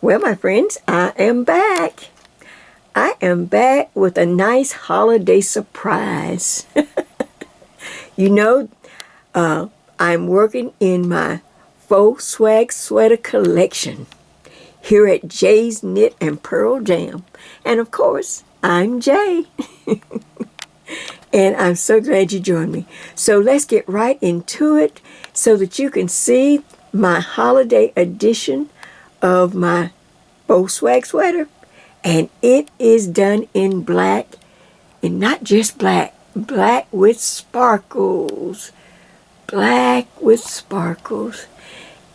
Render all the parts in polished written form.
Well, my friends, I am back. I am back with a nice holiday surprise. You know, I'm working in my faux swag sweater collection here at Jay's Knit and Purl Jam. And of course, I'm Jay. And I'm so glad you joined me. So let's get right into it so that you can see my holiday edition of my faux swag sweater. And it is done in black, and not just black, black with sparkles. Black with sparkles.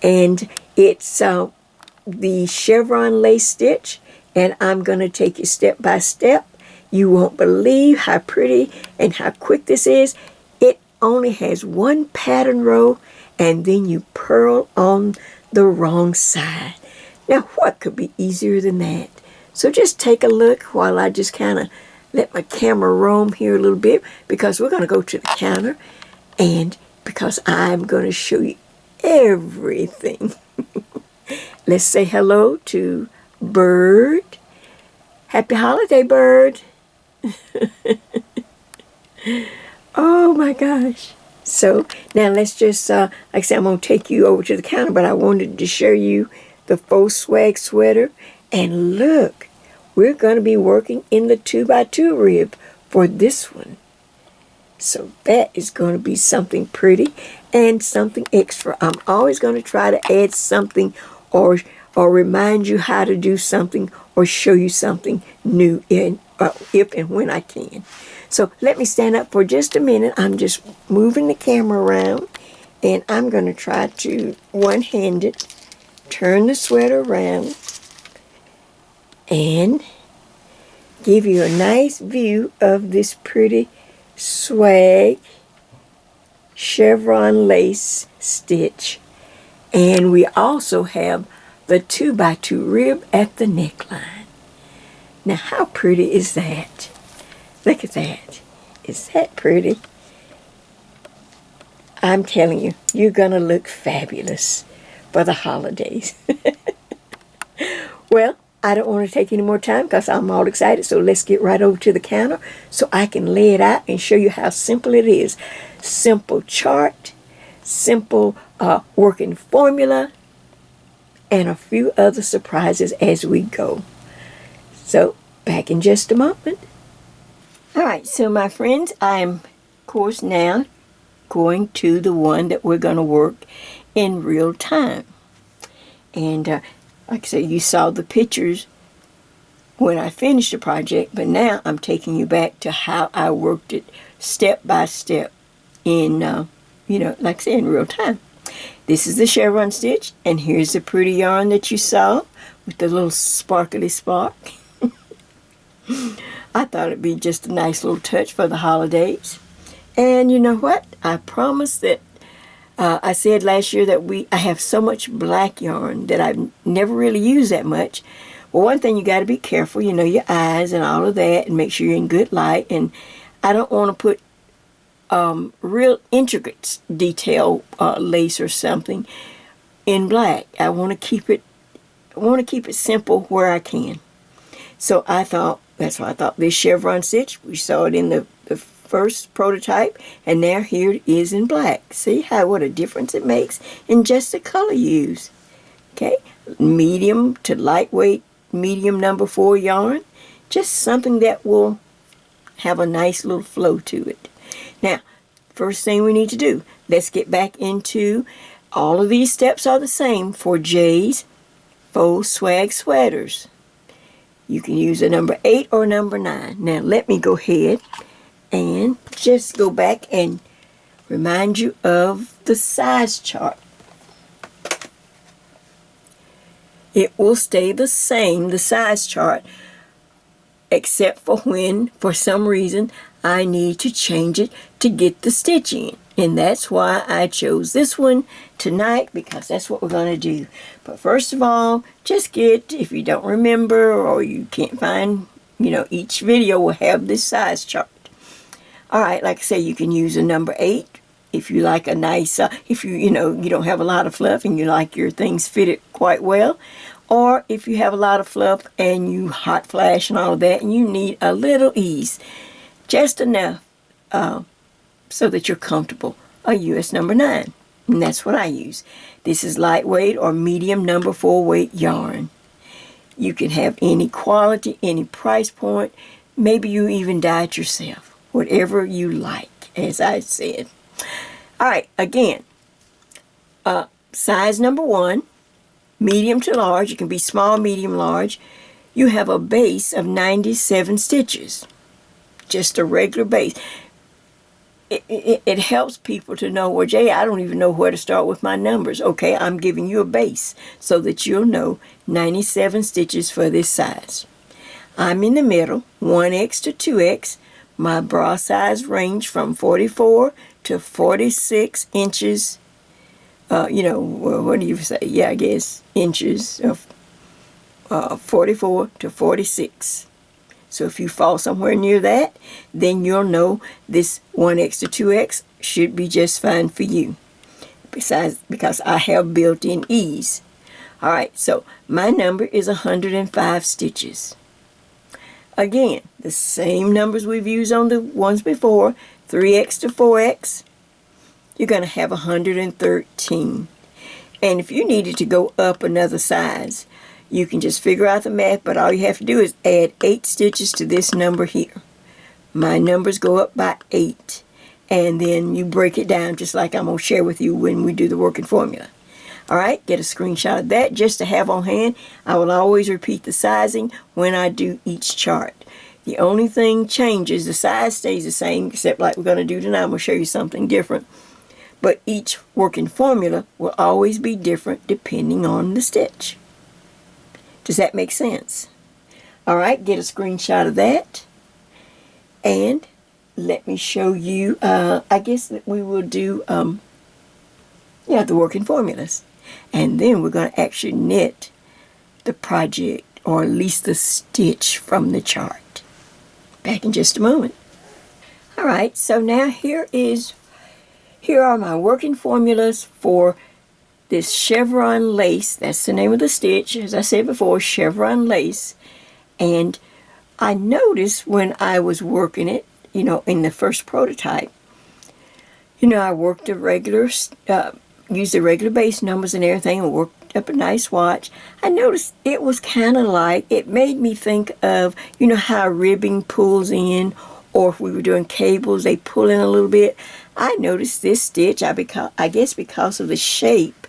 And it's the chevron lace stitch, and I'm going to take you step by step. You won't believe how pretty and how quick this is. It only has one pattern row, and then you purl on the wrong side. Now, what could be easier than that? So just take a look while I just kind of let my camera roam here a little bit, because we're going to go to the counter, and because I'm going to show you everything. Let's say hello to Bird. Happy holiday, Bird. Oh my gosh. So now let's just, like I said, I'm going to take you over to the counter, but I wanted to show you the faux swag sweater. And look, we're going to be working in the 2x2 rib for this one. So that is going to be something pretty and something extra. I'm always going to try to add something or remind you how to do something or show you something new if and when I can. So let me stand up for just a minute. I'm just moving the camera around, and I'm going to try to one-handed turn the sweater around and give you a nice view of this pretty swag chevron lace stitch. And we also have the 2x2 rib at the neckline. Now, how pretty is that? Look at that. Is that pretty? I'm telling you, you're going to look fabulous for the holidays. Well, I don't want to take any more time because I'm all excited. So let's get right over to the counter so I can lay it out and show you how simple it is. Simple chart, simple working formula, and a few other surprises as we go. So back in just a moment. All right, so my friends, I'm, of course, now going to the one that we're going to work in real time. And like I said, you saw the pictures when I finished the project, but now I'm taking you back to how I worked it step by step in, like I said, in real time. This is the chevron stitch, and here's the pretty yarn that you saw with the little sparkly spark. I thought it'd be just a nice little touch for the holidays. And you know what? I promised that I said last year that I have so much black yarn that I've never really used that much. Well, one thing you got to be careful, your eyes and all of that, and make sure you're in good light. And I don't want to put real intricate detail lace or something in black. I want to keep it simple where I can. So that's why I thought this chevron stitch, we saw it in the first prototype, and now here it is in black. See what a difference it makes in just the color you use. Okay, medium to lightweight, medium number 4 yarn, just something that will have a nice little flow to it. Now, first thing we need to do, let's get back into, all of these steps are the same for Jay's faux swag sweaters. You can use a number 8 or number 9. Now let me go ahead and just go back and remind you of the size chart. It will stay the same, the size chart, except for when, for some reason, I need to change it to get the stitch in. And that's why I chose this one tonight, because that's what we're going to do. But first of all, just if you don't remember or you can't find, each video will have this size chart. All right, like I say, you can use a number 8 if you like a nice, if you don't have a lot of fluff and you like your things fitted quite well. Or if you have a lot of fluff and you hot flash and all of that, and you need a little ease, just enough so that you're comfortable, a US number 9. And that's what I use. This is lightweight or medium number 4 weight yarn. You can have any quality, any price point. Maybe you even dye it yourself. Whatever you like, as I said. All right, again, size number 1, medium to large. It can be small, medium, large. You have a base of 97 stitches. Just a regular base. It helps people to know, well, Jay, I don't even know where to start with my numbers. Okay, I'm giving you a base so that you'll know 97 stitches for this size. I'm in the middle, 1X to 2X. My bra size range from 44 to 46 inches. What do you say? Yeah, I guess inches of 44 to 46. So if you fall somewhere near that, then you'll know this 1X to 2X should be just fine for you. Besides, because I have built-in ease. All right, so my number is 105 stitches. Again, the same numbers we've used on the ones before, 3X to 4X, you're going to have 113. And if you needed to go up another size, you can just figure out the math, but all you have to do is add 8 stitches to this number here. My numbers go up by 8. And then you break it down just like I'm going to share with you when we do the working formula. All right, get a screenshot of that just to have on hand. I will always repeat the sizing when I do each chart. The only thing changes, the size stays the same, except like we're going to do tonight, I'm going to show you something different. But each working formula will always be different depending on the stitch. Does that make sense? All right, get a screenshot of that. And let me show you, I guess that we will do, the working formulas. And then we're going to actually knit the project, or at least the stitch from the chart. Back in just a moment. All right, so now here are my working formulas for this chevron lace. That's the name of the stitch, as I said before, chevron lace. And I noticed when I was working it, in the first prototype, I worked the regular, used the regular base numbers and everything, and worked up a nice watch. I noticed it was kind of like, it made me think of, how ribbing pulls in, or if we were doing cables, they pull in a little bit. I noticed this stitch, I guess because of the shape,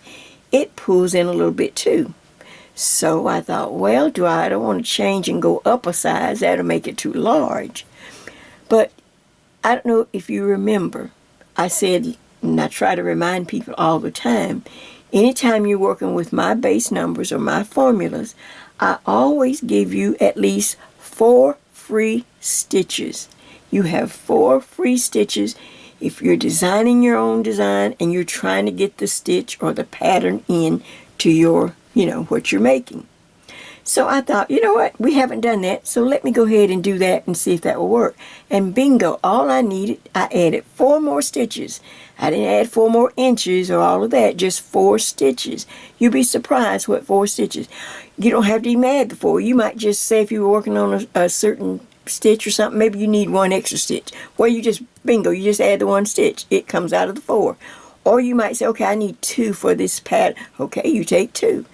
it pulls in a little bit too. So I thought, well, I don't want to change and go up a size. That'll make it too large. But I don't know if you remember, I said, and I try to remind people all the time, anytime you're working with my base numbers or my formulas, I always give you at least 4 free stitches. You have 4 free stitches if you're designing your own design and you're trying to get the stitch or the pattern in to your, what you're making. So I thought, you know what, we haven't done that, so let me go ahead and do that and see if that will work. And bingo, all I needed, I added 4 more stitches. I didn't add 4 more inches or all of that, just 4 stitches. You'll be surprised what 4 stitches. You don't have to even add the 4. You might just say if you were working on a certain stitch or something, maybe you need 1 extra stitch. Well, you just, bingo, you just add the 1 stitch. It comes out of the 4. Or you might say, okay, I need 2 for this pattern. Okay, you take 2.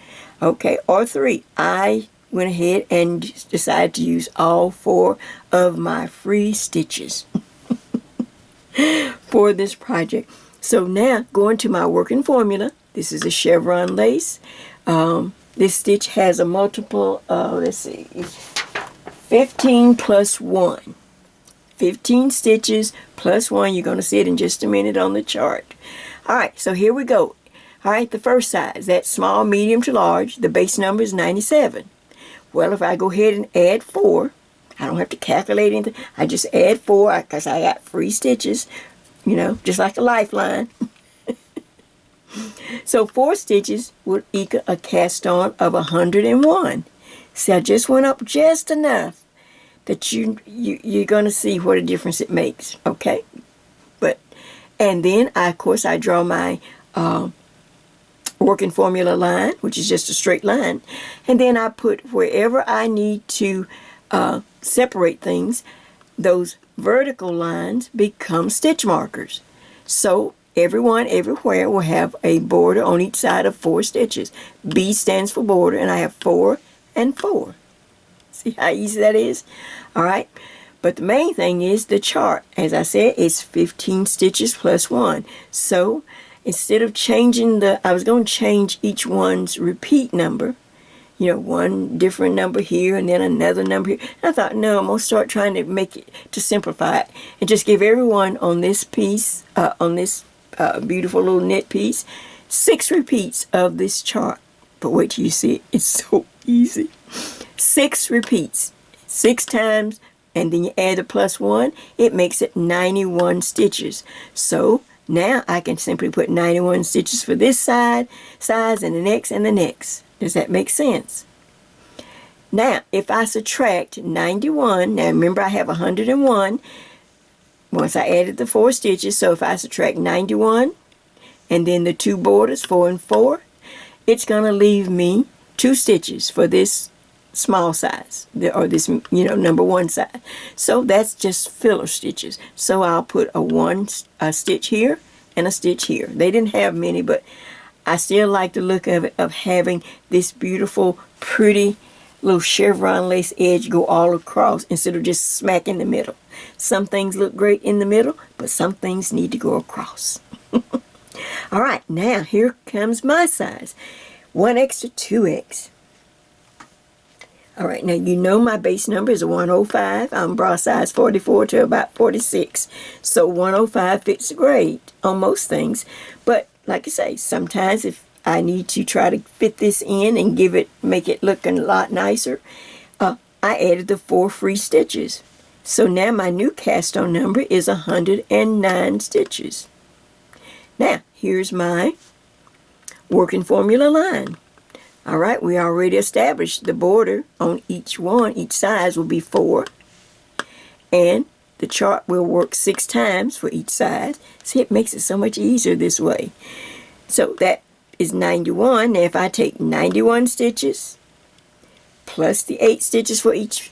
Okay, or 3. I went ahead and decided to use all 4 of my free stitches for this project. So now, going to my working formula. This is a chevron lace. This stitch has a multiple, 15 plus 1. 15 stitches plus 1. You're going to see it in just a minute on the chart. All right, so here we go. All right, the first size, that's small, medium to large. The base number is 97. Well, if I go ahead and add 4, I don't have to calculate anything. I just add 4 because I got free stitches, just like a lifeline. So 4 stitches would equal a cast on of 101. See, I just went up just enough that you're going to see what a difference it makes, okay? And then, of course, I draw my working formula line, which is just a straight line. And then I put wherever I need to separate things, those vertical lines become stitch markers. So everyone everywhere will have a border on each side of 4 stitches. B stands for border, and I have 4 and 4. See how easy that is? All right. But the main thing is the chart. As I said, it's 15 stitches plus 1. So instead of changing I was going to change each one's repeat number. You know, one different number here and then another number here. And I thought, no, I'm going to start trying to make it, to simplify it, and just give everyone on this piece, on this beautiful little knit piece, 6 repeats of this chart. But wait till you see it. It's so easy. 6 repeats. 6 times, and then you add the plus 1, it makes it 91 stitches. So now I can simply put 91 stitches for this size, and the next, and the next. Does that make sense? Now, if I subtract 91, now remember I have 101 once I added the 4 stitches, so if I subtract 91 and then the 2 borders, 4 and 4, it's going to leave me 2 stitches for this small size, or this, number 1 size. So that's just filler stitches. So I'll put a stitch here and a stitch here. They didn't have many, but I still like the look of it, of having this beautiful, pretty little chevron lace edge go all across instead of just smack in the middle. Some things look great in the middle, but some things need to go across. All right, now here comes my size. 1X to 2X. All right, now you know my base number is a 105. I'm bra size 44 to about 46. So 105 fits great on most things. But like I say, sometimes if I need to try to fit this in and make it look a lot nicer, I added the 4 free stitches. So now my new cast on number is 109 stitches. Now, here's my working formula line. All right, we already established the border on each size will be 4. And the chart will work 6 times for each size. See, it makes it so much easier this way. So that is 91. Now if I take 91 stitches plus the 8 stitches for each,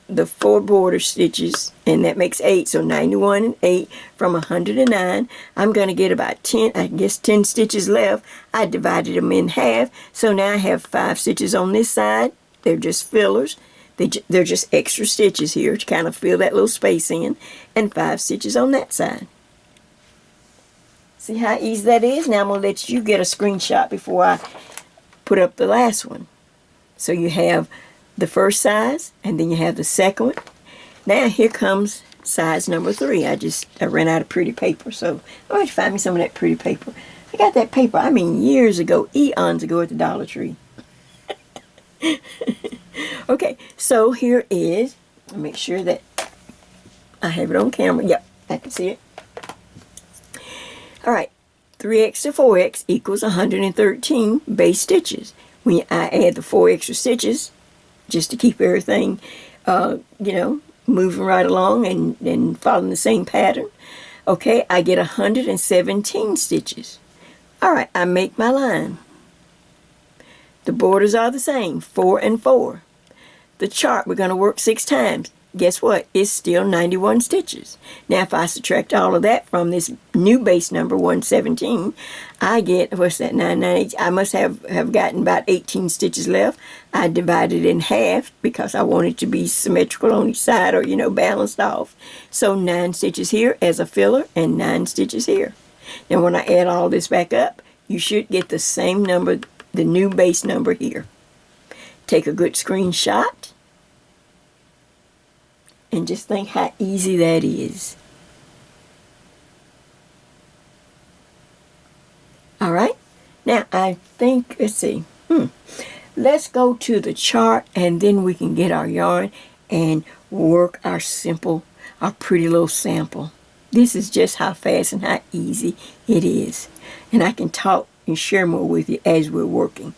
the 4 border stitches, and that makes 8. So 91 and 8 from 109. I'm going to get about 10 stitches left. I divided them in half. So now I have 5 stitches on this side. They're just fillers. They're just extra stitches here to kind of fill that little space in, and 5 stitches on that side. See how easy that is? Now I'm going to let you get a screenshot before I put up the last one. So you have the first size, and then you have the second one. Now here comes size number 3. I ran out of pretty paper, so I'm going to find me some of that pretty paper. I got that paper, years ago, eons ago at the Dollar Tree. Okay, so here is, I'll make sure that I have it on camera. Yep, I can see it. All right, 3X to 4X equals 113 base stitches. When I add the 4 extra stitches, just to keep everything, moving right along and following the same pattern, okay, I get 117 stitches. All right, I make my line. The borders are the same, 4 and 4. The chart, we're going to work 6 times. Guess what? It's still 91 stitches. Now, if I subtract all of that from this new base number, 117, I get, what's that, 998? I must have gotten about 18 stitches left. I divided it in half because I want it to be symmetrical on each side, or, balanced off. So 9 stitches here as a filler and 9 stitches here. Now, when I add all this back up, you should get the same number, the new base number here. Take a good screenshot and just think how easy that is. All right, now I think, let's see, let's go to the chart, and then we can get our yarn and work our pretty little sample. This is just how fast and how easy it is. And I can talk and share more with you as we're working.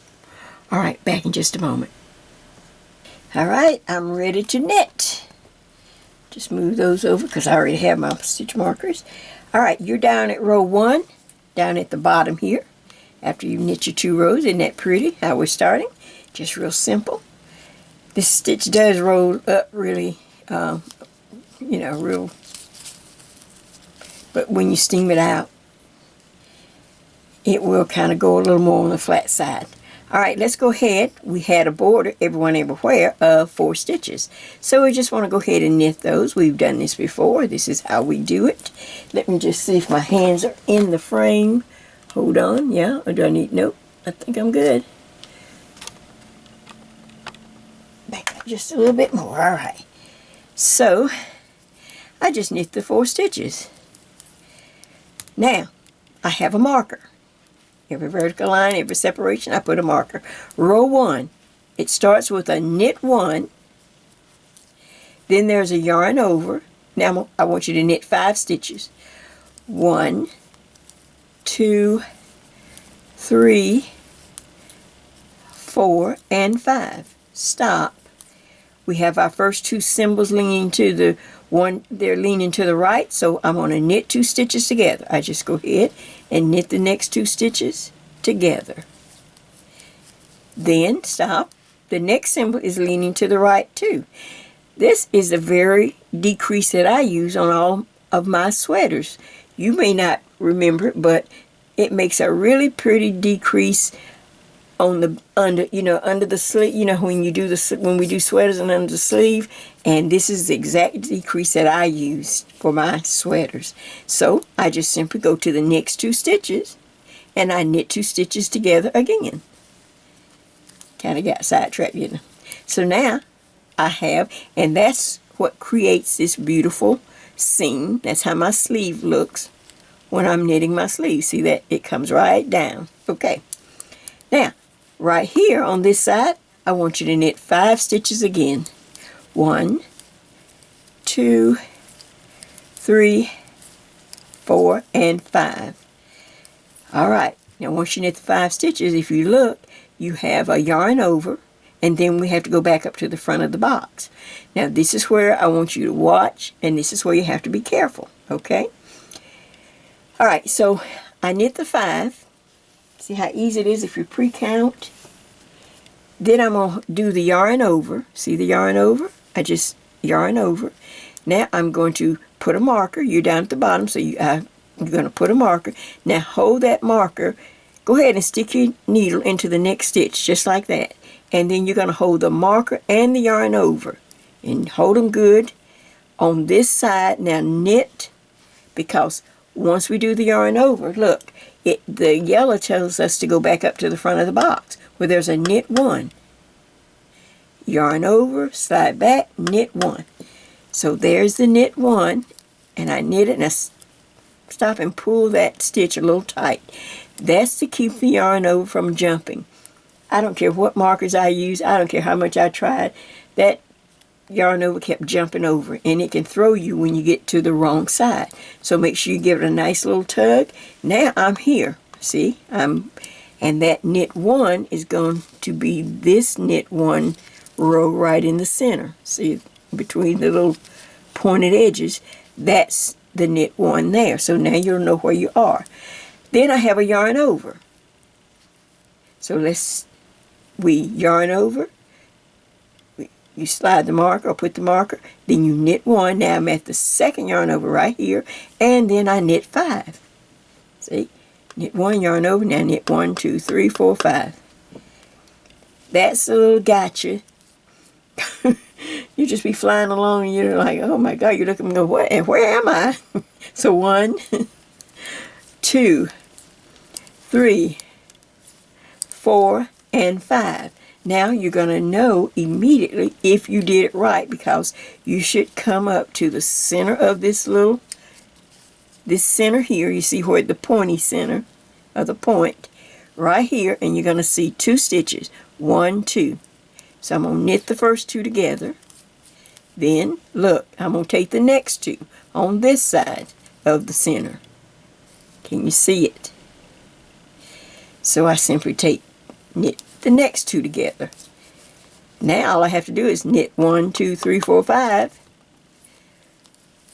All right, back in just a moment. All right, I'm ready to knit. Just move those over because I already have my stitch markers. All right, you're down at row 1, down at the bottom here. after you knit your 2 rows. Isn't that pretty how we're starting? Just real simple. This stitch does roll up really, you know, real, but when you steam it out, it will kind of go a little more on the flat side. All right, let's go ahead. We had a border, everyone everywhere, of 4 stitches. So we just want to go ahead and knit those. We've done this before. This is how we do it. Let me just see if my hands are in the frame. Hold on. Yeah, or do I need, nope, I think I'm good. Back up just a little bit more. All right. So I just knit the 4 stitches. Now, I have a marker. Every vertical line, every separation, I put a marker. Row 1, it starts with a knit 1. Then there's a yarn over. Now I want you to knit 5 stitches. 1, 2, 3, 4, and 5. Stop. We have our first 2 symbols leaning to the one, they're leaning to the right, so I'm going to knit 2 stitches together. I just go ahead and knit the next 2 stitches together. Then stop. The next symbol is leaning to the right too. This is the very decrease that I use on all of my sweaters. You may not remember it, but it makes a really pretty decrease on the under the sleeve, when we do sweaters and under the sleeve, and this is the exact decrease that I use for my sweaters. So I just simply go to the next 2 stitches and I knit 2 stitches together again. Kind of got sidetracked, So now I have, and that's what creates this beautiful seam. That's how my sleeve looks when I'm knitting my sleeve. See that? It comes right down. Okay. Now, right here on this side, I want you to knit 5 stitches again. 1, 2, 3, 4, and 5. All right. Now, once you knit the 5 stitches, if you look, you have a yarn over, and then we have to go back up to the front of the box. Now, this is where I want you to watch, and this is where you have to be careful, okay? All right, so I knit the 5. See how easy it is if you pre-count? Then I'm going to do the yarn over. See the yarn over? I just yarn over. Now I'm going to put a marker. You're down at the bottom, so you're going to put a marker. Now hold that marker. Go ahead and stick your needle into the next stitch, just like that. And then you're going to hold the marker and the yarn over. And hold them good on this side. Now knit, because once we do the yarn over, look, the yellow tells us to go back up to the front of the box where there's a knit 1. Yarn over, slide back, knit 1. So there's the knit 1, and I knit it, and I stop and pull that stitch a little tight. That's to keep the yarn over from jumping. I don't care what markers I use. I don't care how much I tried. That yarn over kept jumping over, and it can throw you when you get to the wrong side. So make sure you give it a nice little tug. Now I'm here. See, and that knit 1 is going to be this knit 1 row right in the center. See, between the little pointed edges, that's the knit 1 there. So now you'll know where you are. Then I have a yarn over. So we yarn over. You slide the marker or put the marker, then you knit 1. Now I'm at the second yarn over right here, and then I knit 5. See? Knit 1, yarn over, now knit 1, 2, 3, 4, 5. That's a little gotcha. You just be flying along and you're like, oh my God, you look and go, what? And where am I? So 1, 2, 3, 4, and 5. Now you're going to know immediately if you did it right, because you should come up to the center of this center here. You see where the pointy center of the point right here, and you're going to see 2 stitches. 1, 2. So I'm going to knit the first 2 together. Then look, I'm going to take the next 2 on this side of the center. Can you see it? So I simply knit the next 2 together. Now all I have to do is knit 1, 2, 3, 4, 5.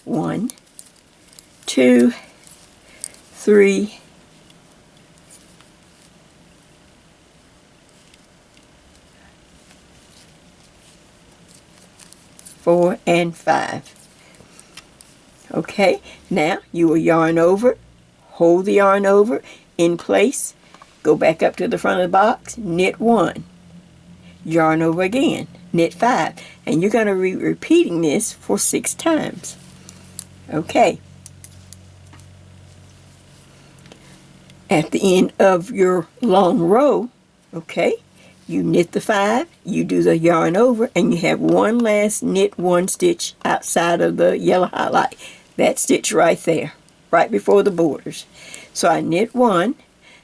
1, 2, 3, 4, and 5. Okay, now you will yarn over, hold the yarn over in place, go back up to the front of the box, knit 1, yarn over again, knit 5, and you're going to be repeating this for 6 times. Okay. At the end of your long row, okay, you knit the 5, you do the yarn over, and you have one last knit 1 stitch outside of the yellow highlight. That stitch right there, right before the borders. So I knit 1,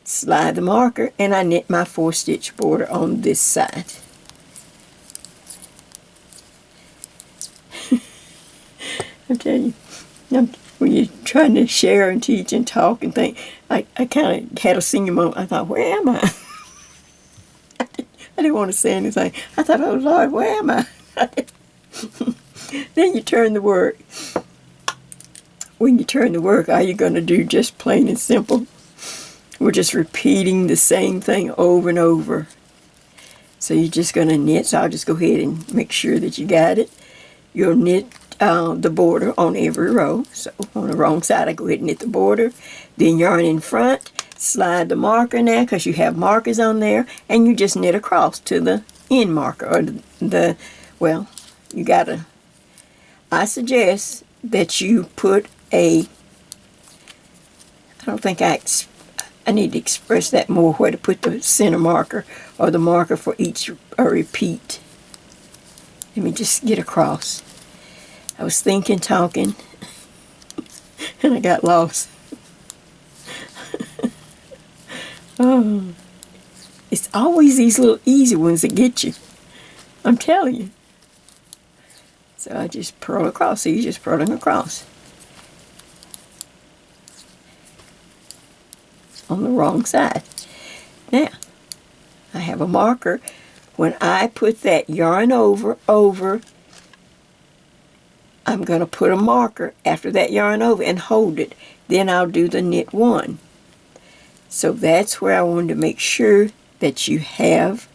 slide the marker, and I knit my 4-stitch border on this side. I'm telling you, when you're trying to share and teach and talk and think, I kind of had a senior moment. I thought, where am I? I didn't want to say anything. I thought, oh Lord, where am I? Then you turn the work. When you turn the work, all you're going to do, just plain and simple, we're just repeating the same thing over and over. So you're just going to knit. So I'll just go ahead and make sure that you got it. You'll knit the border on every row. So on the wrong side, I go ahead and knit the border. Then yarn in front, slide the marker now because you have markers on there, and you just knit across to the end marker, or well, you gotta, I suggest that you put I don't think I need to express that more, where to put the center marker or the marker for each repeat. Let me just get across. I was thinking, talking, and I got lost. Oh, it's always these little easy ones that get you. I'm telling you. So I just purl across. So you're just purling across. On the wrong side. Now, I have a marker. When I put that yarn over, I'm going to put a marker after that yarn over and hold it. Then I'll do the knit 1. So that's where I wanted to make sure that you have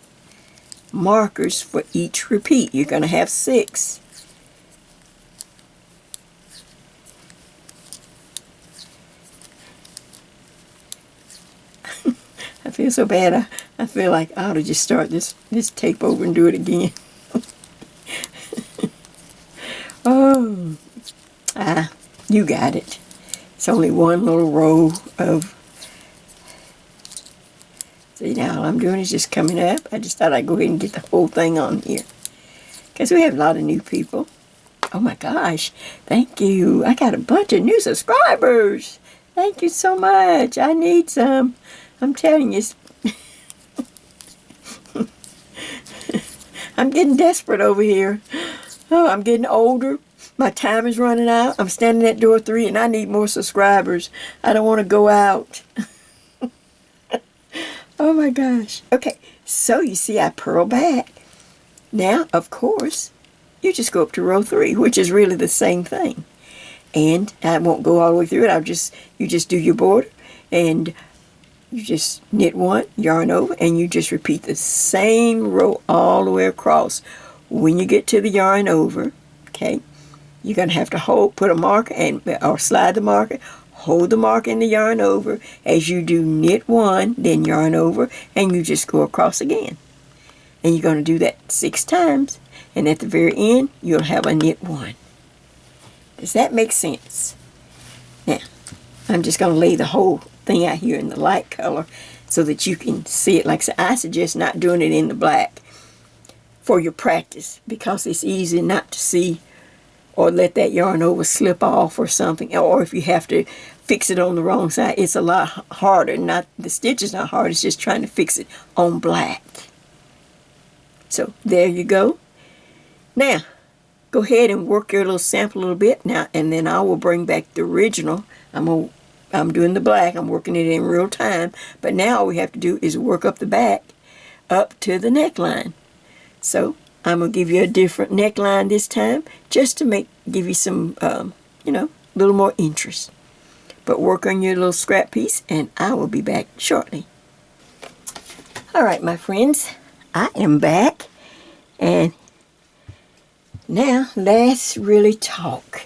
markers for each repeat. You're going to have 6. I feel so bad. I feel like I ought to just start this tape over and do it again. Oh, you got it. It's only one little row of. See, now all I'm doing is just coming up. I just thought I'd go ahead and get the whole thing on here, because we have a lot of new people. Oh my gosh, thank you. I got a bunch of new subscribers. Thank you so much. I need some. I'm telling you, I'm getting desperate over here. Oh, I'm getting older. My time is running out. I'm standing at door 3 and I need more subscribers. I don't want to go out. Oh my gosh. Okay, so you see I purl back. Now, of course, you just go up to row 3, which is really the same thing. And I won't go all the way through it. You just do your border, and you just knit 1, yarn over, and you just repeat the same row all the way across. When you get to the yarn over, okay, you're going to have to put a marker or slide the marker, hold the marker in the yarn over as you do knit 1, then yarn over, and you just go across again. And you're going to do that 6 times, and at the very end, you'll have a knit 1. Does that make sense? Now, I'm just going to lay the whole thing out here in the light color so that you can see it. Like I suggest not doing it in the black for your practice, because it's easy not to see or let that yarn over slip off or something, or if you have to fix it on the wrong side, it's a lot harder. The stitch is not hard, it's just trying to fix it on black. So there you go. Now go ahead and work your little sample a little bit now, and then I will bring back the original. I'm doing the black, I'm working it in real time, but now all we have to do is work up the back up to the neckline. So I'm going to give you a different neckline this time, just to give you some, little more interest. But work on your little scrap piece, and I will be back shortly. All right, my friends, I am back, and Now, let's really talk.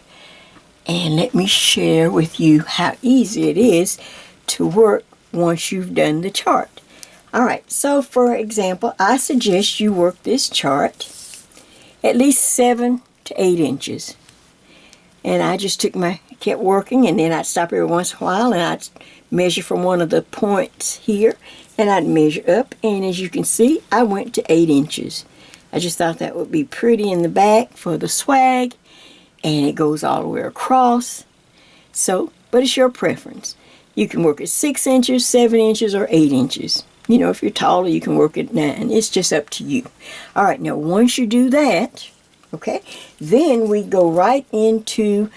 And let me share with you how easy it is to work once you've done the chart. Alright, so for example, I suggest you work this chart at least 7 to 8 inches. And I just kept working, and then I'd stop every once in a while and I'd measure from one of the points here, and I'd measure up, and as you can see, I went to 8 inches. I just thought that would be pretty in the back for the swag, and it goes all the way across. So, but it's your preference. You can work at 6 inches, 7 inches, or 8 inches. You know, if you're taller, you can work at 9. It's just up to you. All right, now once you do that, okay, then we go right into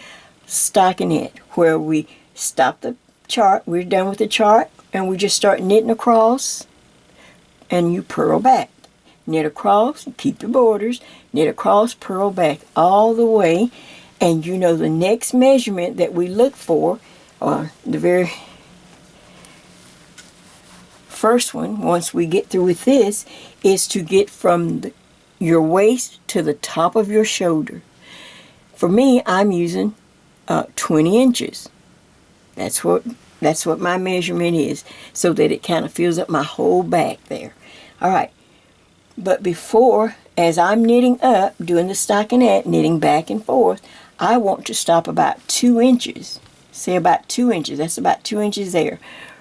stockinette, where we stop the chart. We're done with the chart, and we just start knitting across, and you purl back. Knit across, keep the borders, knit across, purl back all the way. And you know the next measurement that we look for, or the very first one, once we get through with this, is to get from your waist to the top of your shoulder. For me, I'm using 20 inches. That's what my measurement is, so that it kind of fills up my whole back there. All right. But before, as I'm knitting up, doing the stockinette, knitting back and forth, I want to stop about 2 inches. Say about 2 inches. That's about 2 inches there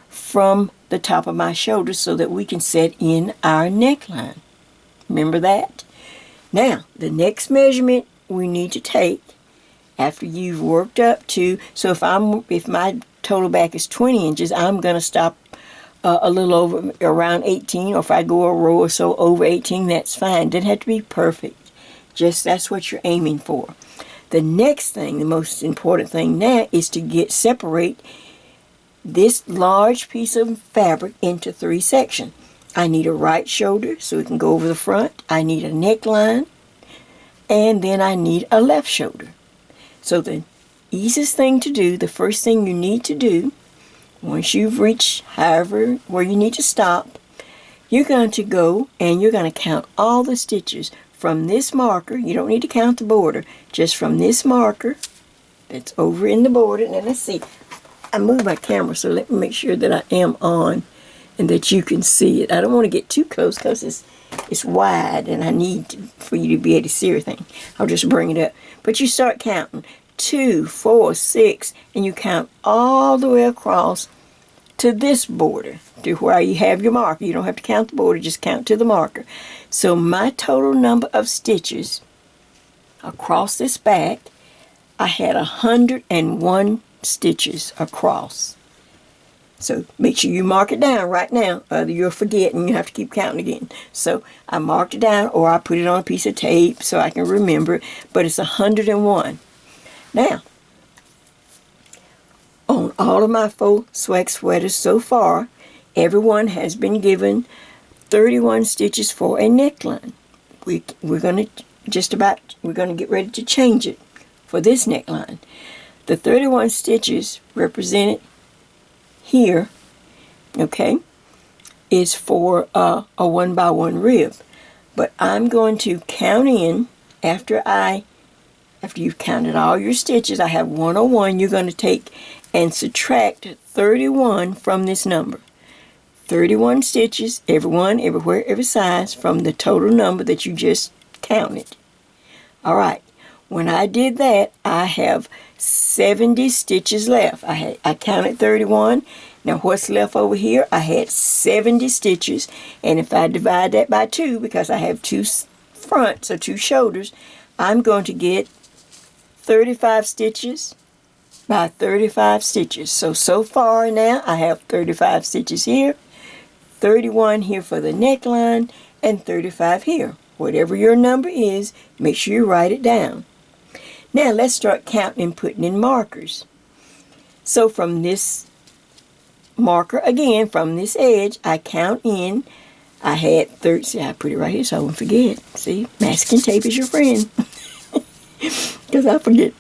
from the top of my shoulder, so that we can set in our neckline. Remember that? Now, the next measurement we need to take after you've worked up to, so if my total back is 20 inches, I'm going to stop a little over, around 18, or if I go a row or so over 18, that's fine. Doesn't have to be perfect. Just that's what you're aiming for. The next thing, the most important thing now, is to separate this large piece of fabric into 3 sections. I need a right shoulder so it can go over the front. I need a neckline, and then I need a left shoulder. So the easiest thing to do, the first thing you need to do, once you've reached where you need to stop, you're going to go and you're going to count all the stitches from this marker. You don't need to count the border, just from this marker that's over in the border. Now let's see. I moved my camera, so let me make sure that I am on and that you can see it. I don't want to get too close because it's wide, and I need for you to be able to see everything. I'll just bring it up. But you start counting 2, 4, 6, and you count all the way across to this border, to where you have your marker. You don't have to count the border, just count to the marker. So my total number of stitches across this back, I had 101 stitches across. So make sure you mark it down right now, other you'll forget and you have to keep counting again. So I marked it down, or I put it on a piece of tape so I can remember it, but it's 101. Now, on all of my faux swag sweaters so far, everyone has been given 31 stitches for a neckline. We're going to get ready to change it for this neckline. The 31 stitches represented here, okay, is for a 1x1 rib. But I'm going to count in after you've counted all your stitches. I have 101. You're going to take and subtract 31 from this number. 31 stitches, everywhere, every size, from the total number that you just counted. All right. When I did that, I have 70 stitches left. I counted 31. Now what's left over here? I had 70 stitches, and if I divide that by 2, because I have 2 fronts or 2 shoulders, I'm going to get 35 stitches by 35 stitches. So far now I have 35 stitches here, 31 here for the neckline, and 35 here. Whatever your number is, make sure you write it down. Now let's start counting and putting in markers. So from this marker, again, from this edge, I count in. I had 30. See, I put it right here so I won't forget. See, masking tape is your friend. Because I forget.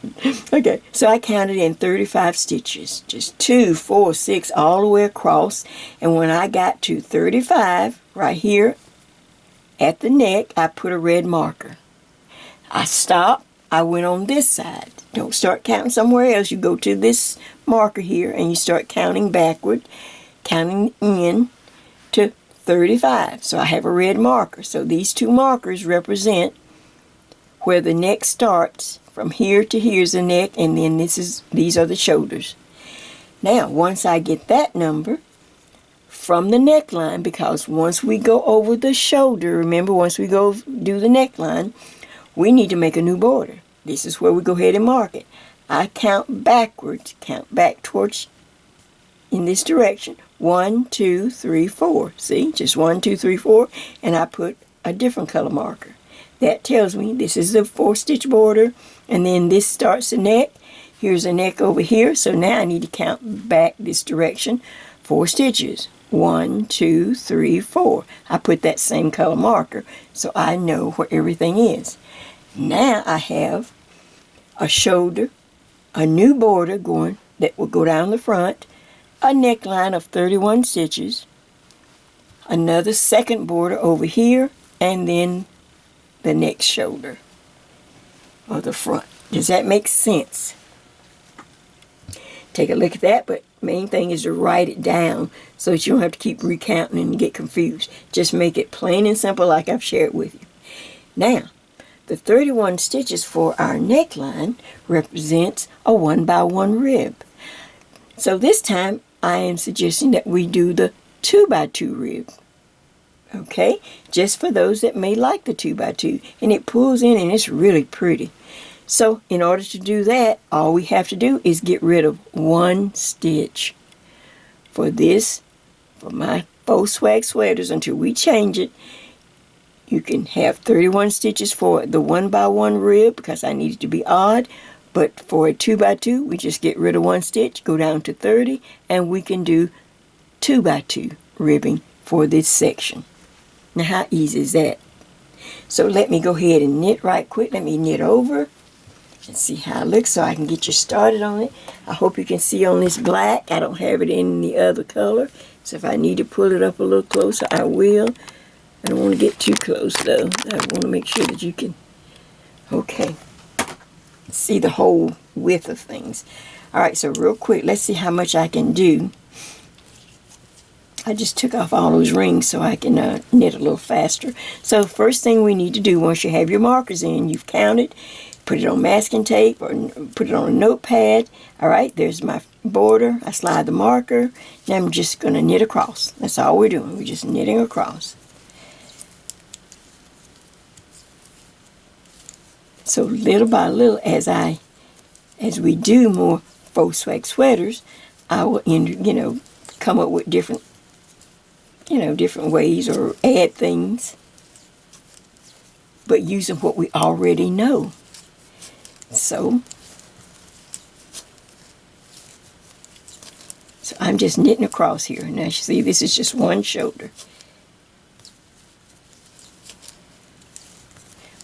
Okay, so I counted in 35 stitches. Just 2, 4, 6, all the way across. And when I got to 35, right here at the neck, I put a red marker. I stop. I went on this side. Don't start counting somewhere else. You go to this marker here and you start counting backward, counting in to 35. So I have a red marker. So these two markers represent where the neck starts. From here to here's the neck, and then these are the shoulders. Now, once I get that number from the neckline, because once we go over the shoulder, remember, once we go do the neckline, we need to make a new border. This is where we go ahead and mark it. I count backwards, count back towards in this direction. 1, 2, 3, 4. See, just 1, 2, 3, 4, and I put a different color marker. That tells me this is the 4-stitch border, and then this starts the neck. Here's a neck over here, so now I need to count back this direction. 4 stitches. 1, 2, 3, 4. I put that same color marker, so I know where everything is. Now I have a shoulder, a new border going that will go down the front, a neckline of 31 stitches, another second border over here, and then the next shoulder or the front. Does that make sense? Take a look at that, but main thing is to write it down so that you don't have to keep recounting and get confused. Just make it plain and simple like I've shared with you. Now, the 31 stitches for our neckline represents a 1x1 rib. So this time I am suggesting that we do the 2x2 rib. Okay, just for those that may like the 2x2, and it pulls in and it's really pretty. So in order to do that, all we have to do is get rid of 1 stitch. For this, for my faux swag sweaters, until we change it, you can have 31 stitches for the 1x1 rib because I need it to be odd. But for a 2x2, we just get rid of 1 stitch, go down to 30, and we can do 2x2 ribbing for this section. Now, how easy is that? So let me go ahead and knit right quick. Let me knit over and see how it looks so I can get you started on it. I hope you can see on this black. I don't have it in the other color. So if I need to pull it up a little closer, I will. I don't want to get too close, though. I want to make sure that you can, okay, see the whole width of things. All right, so real quick, let's see how much I can do. I just took off all those rings so I can knit a little faster. So first thing we need to do, once you have your markers in, you've counted, put it on masking tape or put it on a notepad. All right, there's my border. I slide the marker. Now I'm just going to knit across. That's all we're doing. We're just knitting across. So little by little, as we do more faux swag sweaters, I will come up with different ways or add things, but using what we already know. So I'm just knitting across here. Now you see this is just one shoulder.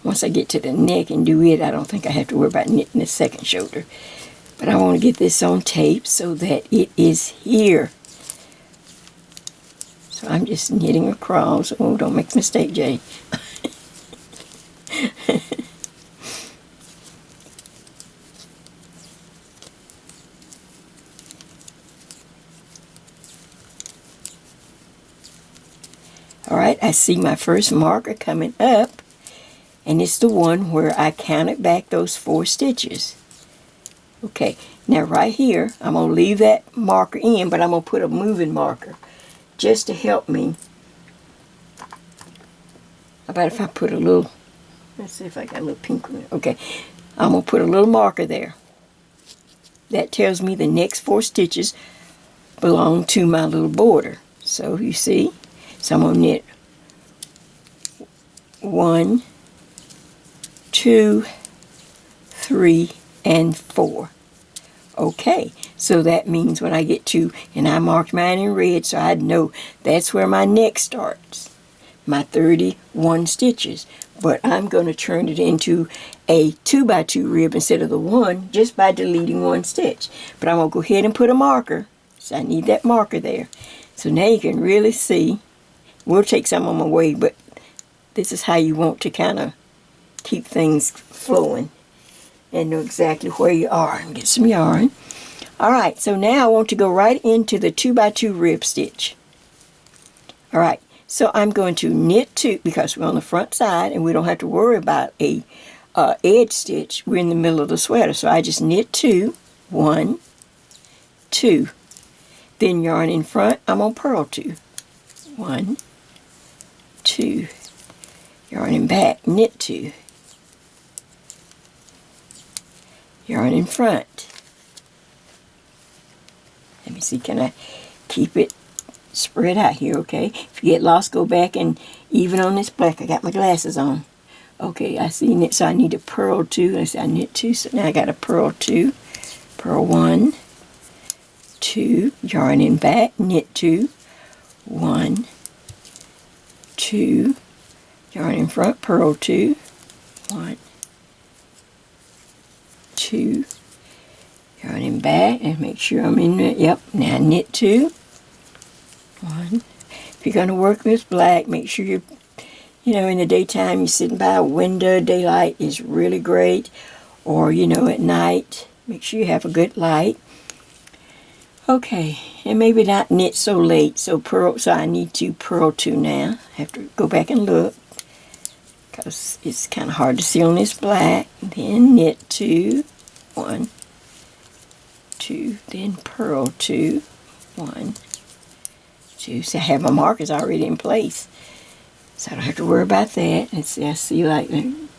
Once I get to the neck and do it, I don't think I have to worry about knitting the second shoulder. But I want to get this on tape so that it is here. So I'm just knitting across. Oh, don't make a mistake, Jay. All right, I see my first marker coming up. And it's the one where I counted back those 4 stitches. Okay, now right here, I'm going to leave that marker in, but I'm going to put a moving marker just to help me. How about if I put a little, let's see if I got a little pink one. Okay, I'm going to put a little marker there. That tells me the next 4 stitches belong to my little border. So you see, so I'm going to knit 1, 2, 3, and 4. Okay, so that means when I get to, and I marked mine in red so I'd know that's where my neck starts, my 31 stitches. But I'm going to turn it into a 2x2 rib instead of the 1 just by deleting 1 stitch. But I'm going to go ahead and put a marker, so I need that marker there. So now you can really see. We'll take some on my way, but this is how you want to kind of keep things flowing and know exactly where you are. And get some yarn. Alright, so now I want to go right into the 2x2 rib stitch. Alright, so I'm going to knit 2 because we're on the front side and we don't have to worry about a edge stitch. We're in the middle of the sweater, so I just knit 2, 1, 2. Then yarn in front, I'm on purl 2, 1, 2. Yarn in back, knit 2. Yarn in front. Let me see, can I keep it spread out here, okay? If you get lost, go back and even on this black, I got my glasses on. Okay, I see knit, so I need to purl 2. I said I knit 2, so now I got to purl 2. Purl 1, 2, yarn in back, knit 2, 1, 2, yarn in front, purl 2, 1, 2, yarn in back, and make sure I'm in there. Yep, now knit 2, 1. If you're going to work with black, make sure you know, in the daytime you're sitting by a window, daylight is really great, or, you know, at night, make sure you have a good light. Okay, and maybe not knit so late, so I need to purl 2 now. I have to go back and look, because it's kind of hard to see on this black. Then knit 2, 1, 2, then purl 2, 1, 2. So I have my markers already in place, so I don't have to worry about that. And see, I see, like,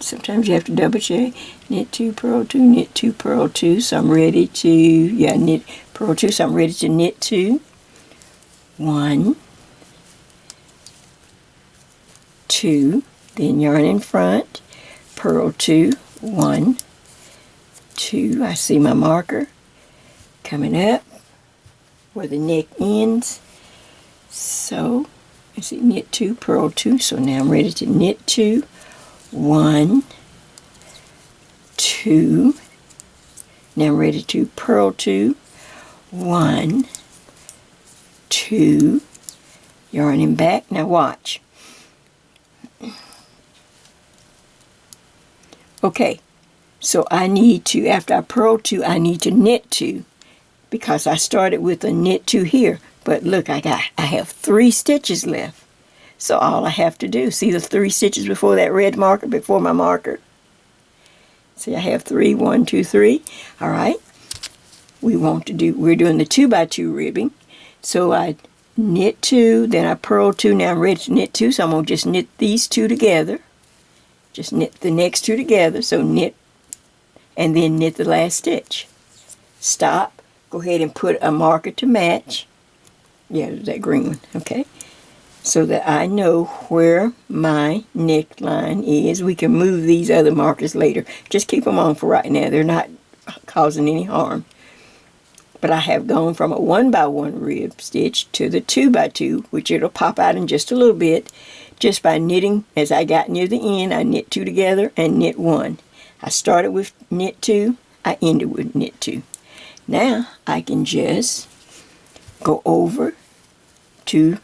sometimes you have to double check. Knit 2, purl 2, knit 2, purl 2. So I'm ready to, yeah, knit, purl 2. So I'm ready to knit 2, 1, 2. Then yarn in front, purl 2, 1, 2. I see my marker coming up where the neck ends. So I see knit 2, purl 2. So now I'm ready to knit 2, 1, 2. Now I'm ready to purl 2, 1, 2. Yarn in back. Now watch. Okay, so I need to, after I purl 2, I need to knit 2 because I started with a knit 2 here. But look, I have 3 stitches left. So all I have to do, see the 3 stitches before that red marker, before my marker? See, I have 3, 1, 2, 3. All right. We're doing the 2x2 ribbing. So I knit 2, then I purl 2. Now I'm ready to knit 2, so I'm going to just knit these 2 together. Just knit the next 2 together. So knit, and then knit the last stitch. Stop. Go ahead and put a marker to match. Yeah, that green one. Okay. So that I know where my neckline is. We can move these other markers later. Just keep them on for right now. They're not causing any harm. But I have gone from a 1x1 rib stitch to the 2x2, which it'll pop out in just a little bit. Just by knitting, as I got near the end, I knit 2 together and knit 1. I started with knit 2, I ended with knit 2. Now I can just go over to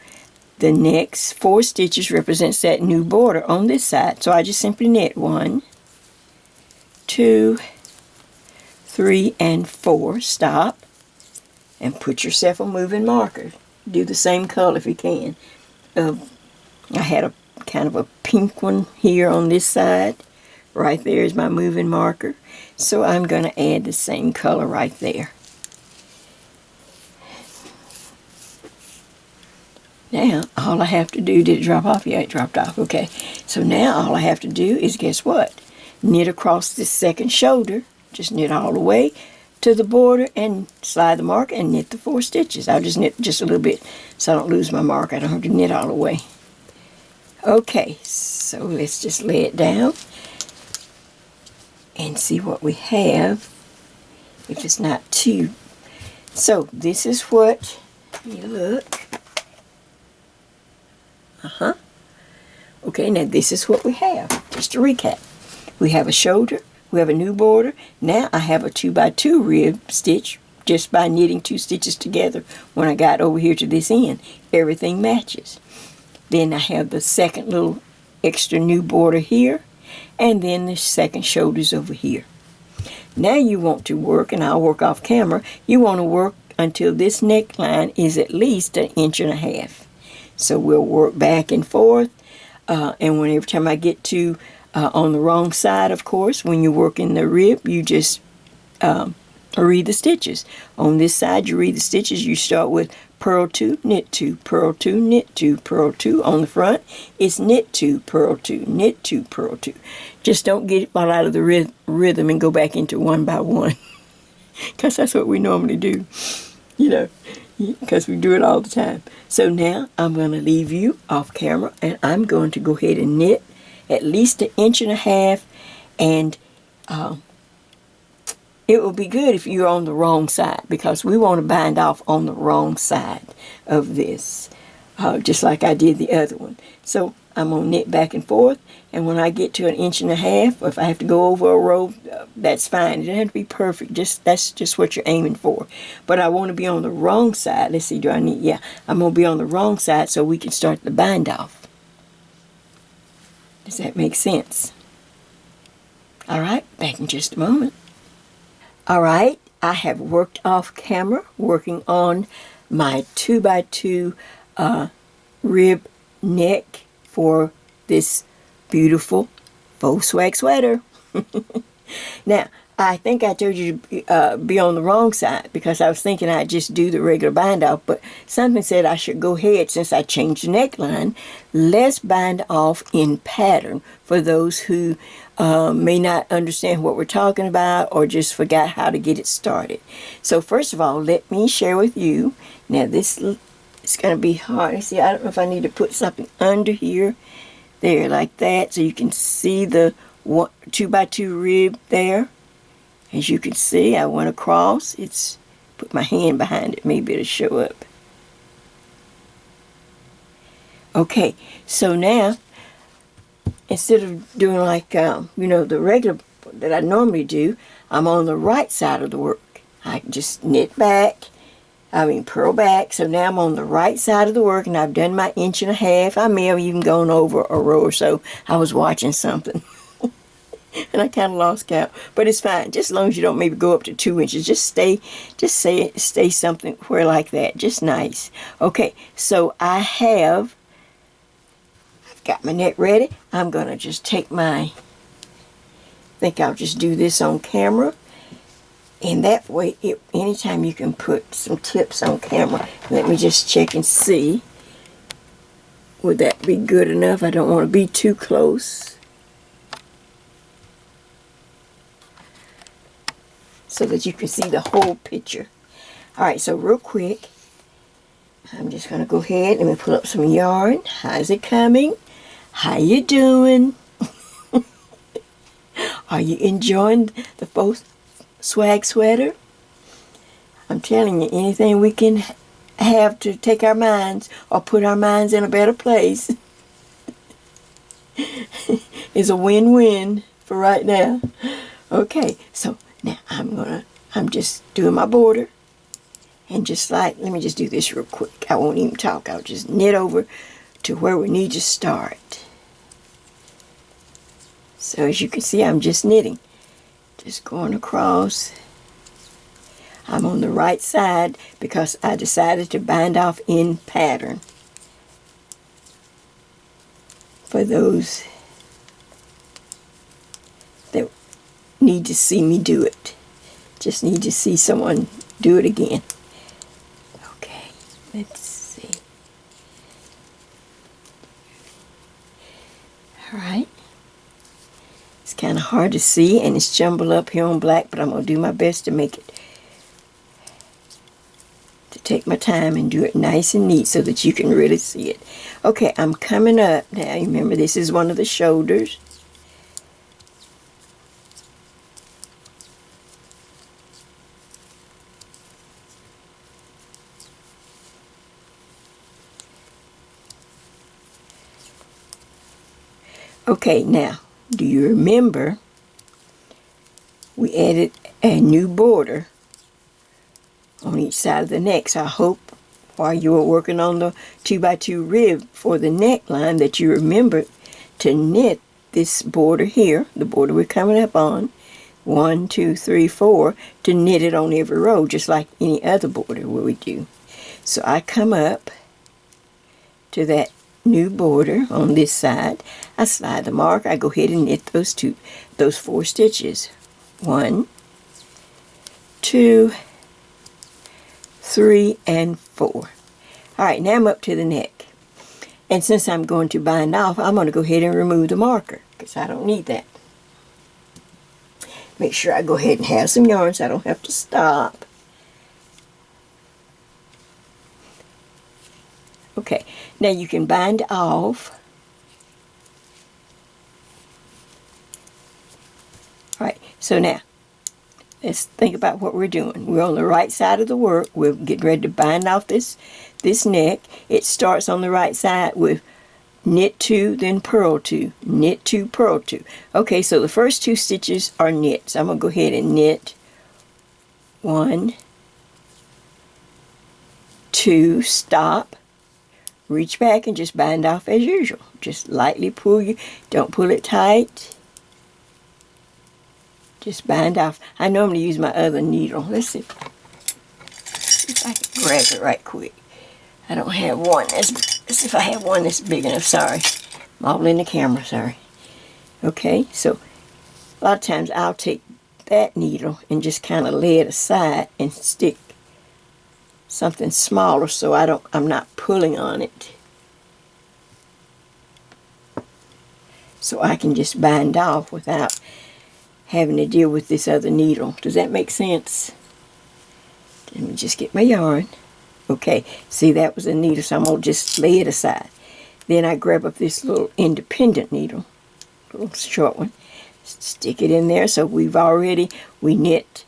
the next 4 stitches represents that new border on this side. So I just simply knit 1, 2, 3, and 4. Stop. And put yourself a moving marker. Do the same color if you can. I had a kind of a pink one here on this side. Right there is my moving marker. So I'm going to add the same color right there. Now, all I have to do, did it drop off? Yeah, it dropped off. Okay. So now all I have to do is, guess what? Knit across this second shoulder. Just knit all the way to the border and slide the mark and knit the 4 stitches. I'll just knit just a little bit so I don't lose my mark. I don't have to knit all the way. Okay, so let's just lay it down and see what we have, if it's not too. So this is what, you look. Okay, now this is what we have. Just to recap. We have a shoulder, we have a new border. Now I have a 2x2 rib stitch just by knitting 2 stitches together when I got over here to this end. Everything matches. Then I have the second little extra new border here. and then the second shoulder's over here. Now you want to work, and I'll work off camera, you want to work until this neckline is at least 1.5 inches. So we'll work back and forth, and every time I get to on the wrong side, of course, when you're working the rib, you just read the stitches. On this side, you read the stitches. You start with purl 2, knit 2, purl 2, knit 2, purl 2. On the front, it's knit 2, purl 2, knit 2, purl 2. Just don't get it all out of the rhythm and go back into one by one, because that's what we normally do, you know, because we do it all the time. So now I'm going to leave you off camera, and I'm going to go ahead and knit at least 1.5 inches, and it will be good if you're on the wrong side, because we want to bind off on the wrong side of this, just like I did the other one. So I'm going to knit back and forth, and when I get to 1.5 inches, or if I have to go over a row, that's fine. It doesn't have to be perfect. That's just what you're aiming for. But I want to be on the wrong side. Let's see, do I need, yeah, I'm going to be on the wrong side so we can start the bind off. Does that make sense? All right, back in just a moment. All right, I have worked off camera, working on my 2x2 rib neck for this beautiful faux swag sweater. Now, I think I told you to be on the wrong side, because I was thinking I'd just do the regular bind off, but something said I should go ahead, since I changed the neckline, let's bind off in pattern for those who may not understand what we're talking about, or just forgot how to get it started. So first of all, let me share with you, now this is going to be hard. See, I don't know if I need to put something under here, there, like that, so you can see the 2x2 rib there. As you can see, I went across. It's put my hand behind it. Maybe it'll show up. Okay, so now, instead of doing like, you know, the regular that I normally do, I'm on the right side of the work. I can just knit back, purl back. So now I'm on the right side of the work, and I've done my 1.5 inches. I may have even gone over a row or so. I was watching something. And I kind of lost count, but it's fine. Just as long as you don't maybe go up to 2 inches. Just stay something where like that. Just nice. Okay, so I've got my neck ready. I'm going to just take I think I'll just do this on camera. And that way, anytime you can put some tips on camera. Let me just check and see. Would that be good enough? I don't want to be too close, so that you can see the whole picture. All right, so real quick, I'm just going to go ahead. Let me pull up some yarn. How's it coming? How you doing? Are you enjoying the faux swag sweater? I'm telling you, anything we can have to take our minds or put our minds in a better place is a win-win for right now. Okay, so now I'm just doing my border, and let me just do this real quick. I won't even talk. I'll just knit over to where we need to start. So as you can see, I'm just knitting. Just going across. I'm on the right side because I decided to bind off in pattern. For those that need to see me do it. Just need to see someone do it again. Okay, let's see. All right. It's kind of hard to see, and it's jumbled up here on black, but I'm going to do my best to take my time and do it nice and neat so that you can really see it. Okay, I'm coming up now. You remember, this is one of the shoulders. Okay, now, do you remember we added a new border on each side of the neck? So I hope while you were working on the 2x2 rib for the neckline that you remembered to knit this border here, the border we're coming up on, 1, 2, 3, 4, to knit it on every row, just like any other border we do. So I come up to that new border on this side. I slide the mark. I go ahead and knit those 4 stitches. 1, 2, 3, and 4. All right, now I'm up to the neck. And since I'm going to bind off, I'm going to go ahead and remove the marker because I don't need that. Make sure I go ahead and have some yarn so I don't have to stop. Okay, now you can bind off. All right, so now let's think about what we're doing. We're on the right side of the work. We're getting ready to bind off this neck. It starts on the right side with knit 2, then purl 2, knit 2, purl 2. Okay, so the first 2 stitches are knits. I'm going to go ahead and knit 1, 2, stop, reach back, and just bind off as usual. Just lightly pull you. Don't pull it tight. Just bind off. I normally use my other needle. Let's see if I can grab it right quick. I don't have one. Let's see if I have one that's big enough. Sorry. I'm all in the camera. Sorry. Okay, so a lot of times I'll take that needle and just kind of lay it aside and stick something smaller so I'm not pulling on it. So I can just bind off without having to deal with this other needle. Does that make sense? Let me just get my yarn. Okay, see, that was a needle, so I'm going to just lay it aside. Then I grab up this little independent needle, little short one, stick it in there. So we knit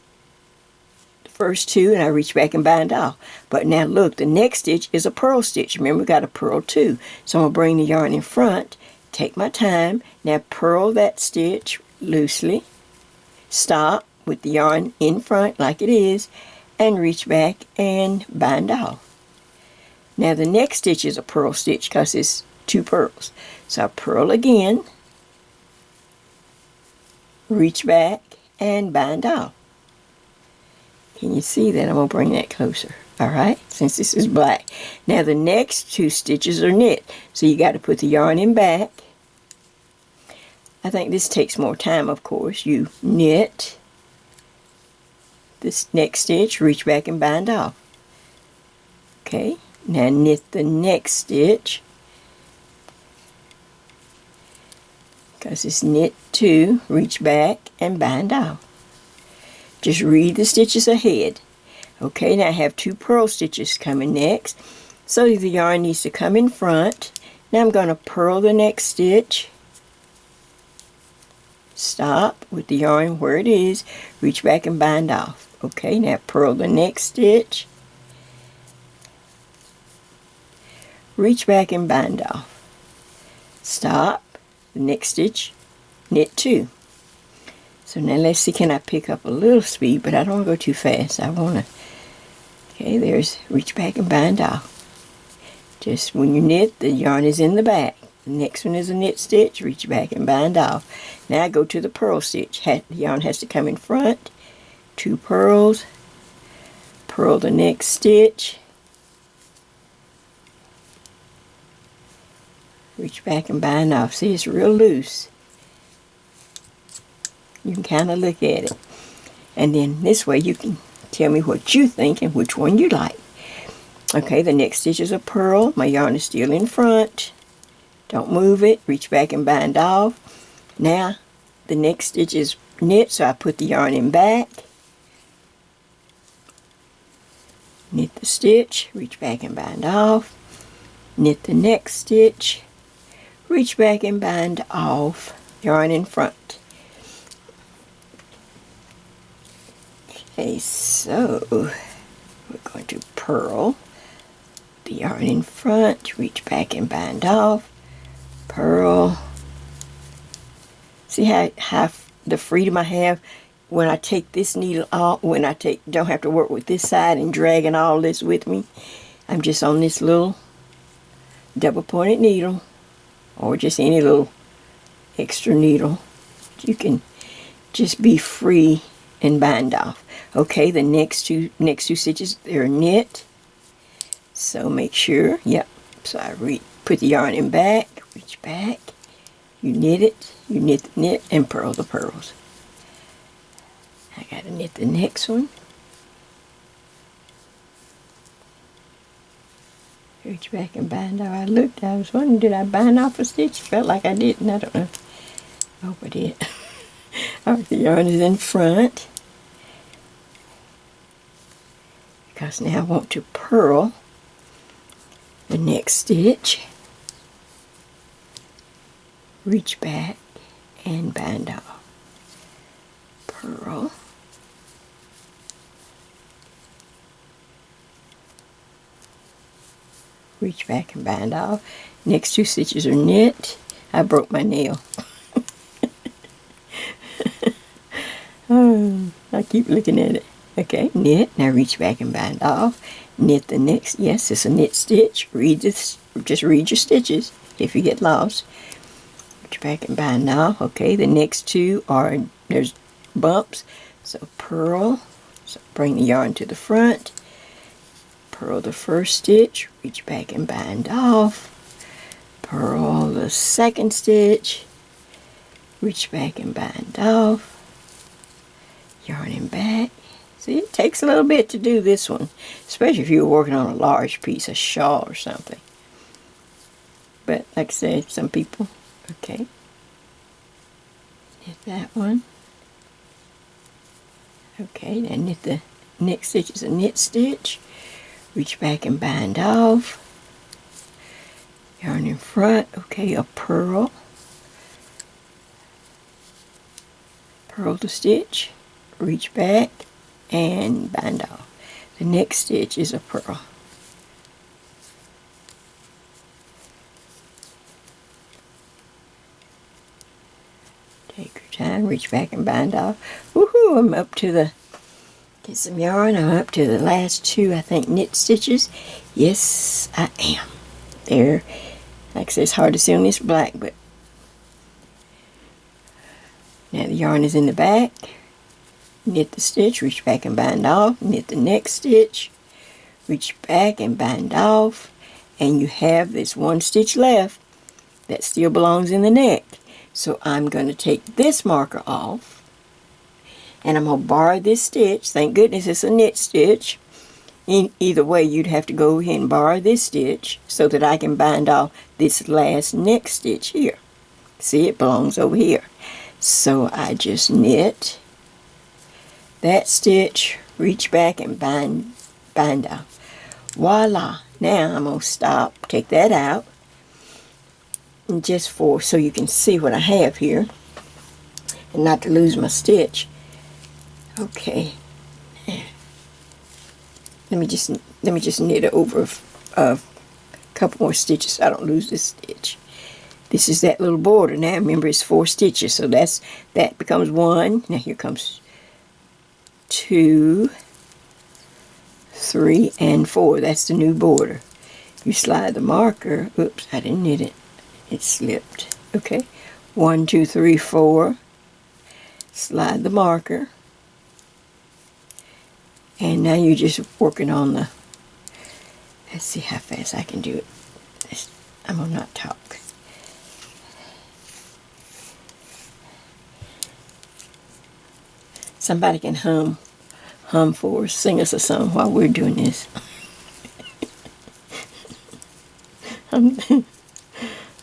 the first 2, and I reach back and bind off. But now look, the next stitch is a purl stitch. Remember, we got a purl 2. So I'm going to bring the yarn in front, take my time. Now purl that stitch loosely, stop with the yarn in front like it is, and reach back and bind off. Now the next stitch is a purl stitch because it's 2 purls. So I purl again, reach back, and bind off. Can you see that? I'm going to bring that closer. Alright, since this is black. Now the next 2 stitches are knit. So you got to put the yarn in back. I think this takes more time, of course. You knit this next stitch, reach back and bind off. Okay, now knit the next stitch because it's knit 2, reach back and bind off. Just read the stitches ahead. Okay, now I have 2 purl stitches coming next, so the yarn needs to come in front. Now I'm going to purl the next stitch, stop with the yarn where it is, reach back and bind off. Okay, now purl the next stitch, reach back and bind off, stop, the next stitch, knit 2. So now let's see, can I pick up a little speed, but I don't want to go too fast. I want to, okay, there's reach back and bind off. Just when you knit, the yarn is in the back. The next one is a knit stitch, reach back and bind off. Now I go to the purl stitch. The yarn has to come in front, 2 purls, purl the next stitch, reach back and bind off. See, it's real loose. You can kind of look at it. And then this way you can tell me what you think and which one you like. Okay, the next stitch is a purl. My yarn is still in front. Don't move it. Reach back and bind off. Now, the next stitch is knit, so I put the yarn in back. Knit the stitch, reach back and bind off. Knit the next stitch, reach back and bind off. Yarn in front. Okay, so we're going to purl the yarn in front, reach back and bind off, purl. See how the freedom I have when I take this needle off, don't have to work with this side and dragging all this with me. I'm just on this little double pointed needle, or just any little extra needle. You can just be free and bind off. Okay, the next two stitches, they're knit. So make sure, yep. So I put the yarn in back, reach back, you knit it, you knit the knit, and purl the purls. I gotta knit the next one. Reach back and bind off. I was wondering, did I bind off a stitch? Felt like I didn't, I don't know. I hope I did. Alright, the yarn is in front. Because now I want to purl the next stitch. Reach back and bind off. Purl. Reach back and bind off. Next two stitches are knit. I broke my nail. Oh, I keep looking at it. Okay, knit. Now reach back and bind off. Knit the next. Yes, it's a knit stitch. Read this. Just read your stitches if you get lost. Reach back and bind off. Okay, the next two are, there's bumps. So purl. So bring the yarn to the front. Purl the first stitch. Reach back and bind off. Purl the second stitch. Reach back and bind off. Yarn in back. See, it takes a little bit to do this one, especially if you're working on a large piece, a shawl or something. But like I said, some people, okay. Knit that one. Okay, now knit the next stitch is a knit stitch. Reach back and bind off. Yarn in front. Okay, a purl. Purl the stitch. Reach back and bind off. The next stitch is a purl. Take your time, reach back and bind off. Woohoo! I'm up to the, get some yarn. I'm up to the last two, I think, knit stitches. Yes, I am. There, like I said, it's hard to see on this black, but now the yarn is in the back. Knit the stitch, reach back and bind off. Knit the next stitch, reach back and bind off. And you have this one stitch left that still belongs in the neck. So I'm going to take this marker off. And I'm going to bar this stitch. Thank goodness it's a knit stitch. Either way, you'd have to go ahead and bar this stitch so that I can bind off this last neck stitch here. See, it belongs over here. So I just knit that stitch, reach back and bind off. Voila! Now I'm going to stop, take that out, and just so you can see what I have here, and not to lose my stitch. Okay. Let me just knit it over a couple more stitches so I don't lose this stitch. This is that little border. Now remember, it's 4 stitches, so that becomes 1. Now here comes 2, 3, and 4. That's the new border. You slide the marker. Oops, I didn't knit it. It slipped. Okay. 1, 2, 3, 4. Slide the marker. And now you're just working on the, let's see how fast I can do it. I'm going to not talk. Somebody can hum for us, sing us a song while we're doing this.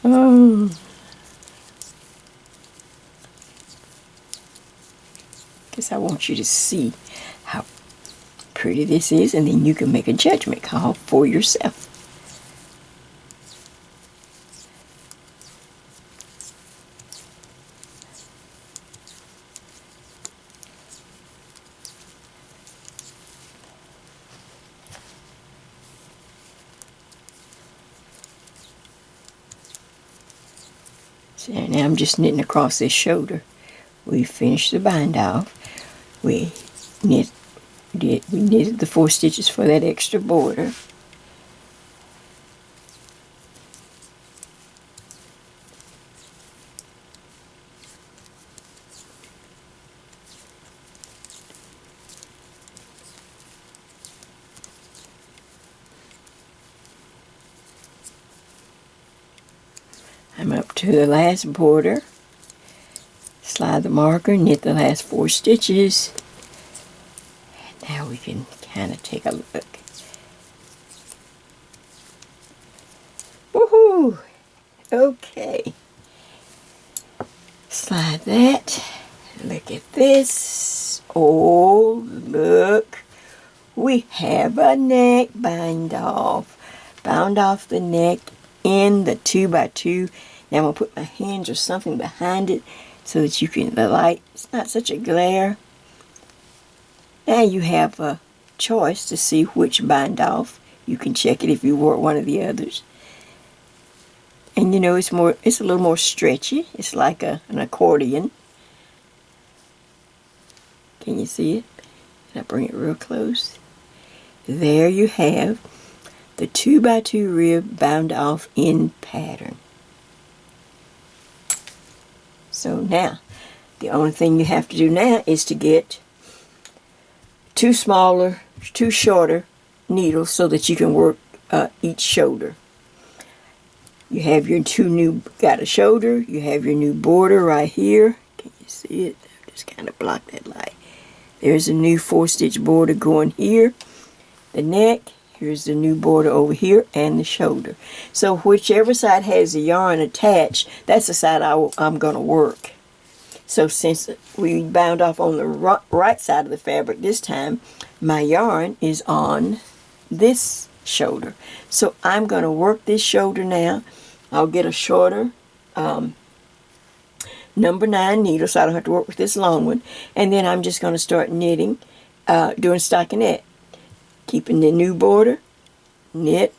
Oh. Because I want you to see how pretty this is, and then you can make a judgment call for yourself. So now I'm just knitting across this shoulder. We finished the bind off. We knitted the 4 stitches for that extra border. I'm up to the last border. Slide the marker, knit the last 4 stitches. Now we can kind of take a look. Woohoo! Okay. Slide that. Look at this. Oh, look. We have a neck bind off. Bound off the neck in the 2x2. Now I'm going to put my hands or something behind it so that you can, the light, it's not such a glare. Now you have a choice to see which bind off. You can check it if you wore one of the others. And you know, it's a little more stretchy. It's like an accordion. Can you see it? Can I bring it real close? There you have the 2x2 rib bound off in pattern. So now, the only thing you have to do now is to get 2 shorter needles so that you can work each shoulder. You have your got a shoulder, you have your new border right here. Can you see it? Just kind of block that light. There's a new 4-stitch border going here. The neck, here's the new border over here, and the shoulder. So whichever side has the yarn attached, that's the side I'm going to work. So since we bound off on the right side of the fabric this time, my yarn is on this shoulder. So I'm going to work this shoulder now. I'll get a shorter number 9 needle so I don't have to work with this long one. And then I'm just going to start knitting, doing stockinette. Keeping the new border, knit,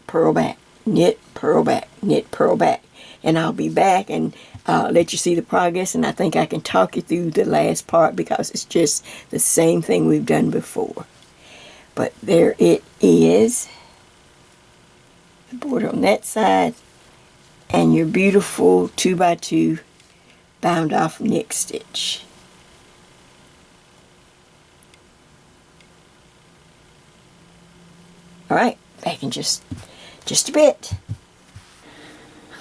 purl back, knit, purl back, knit, purl back. And I'll be back and let you see the progress, and I think I can talk you through the last part because it's just the same thing we've done before. But there it is. The border on that side and your beautiful 2x2 bound off neck stitch. Alright, back in just a bit.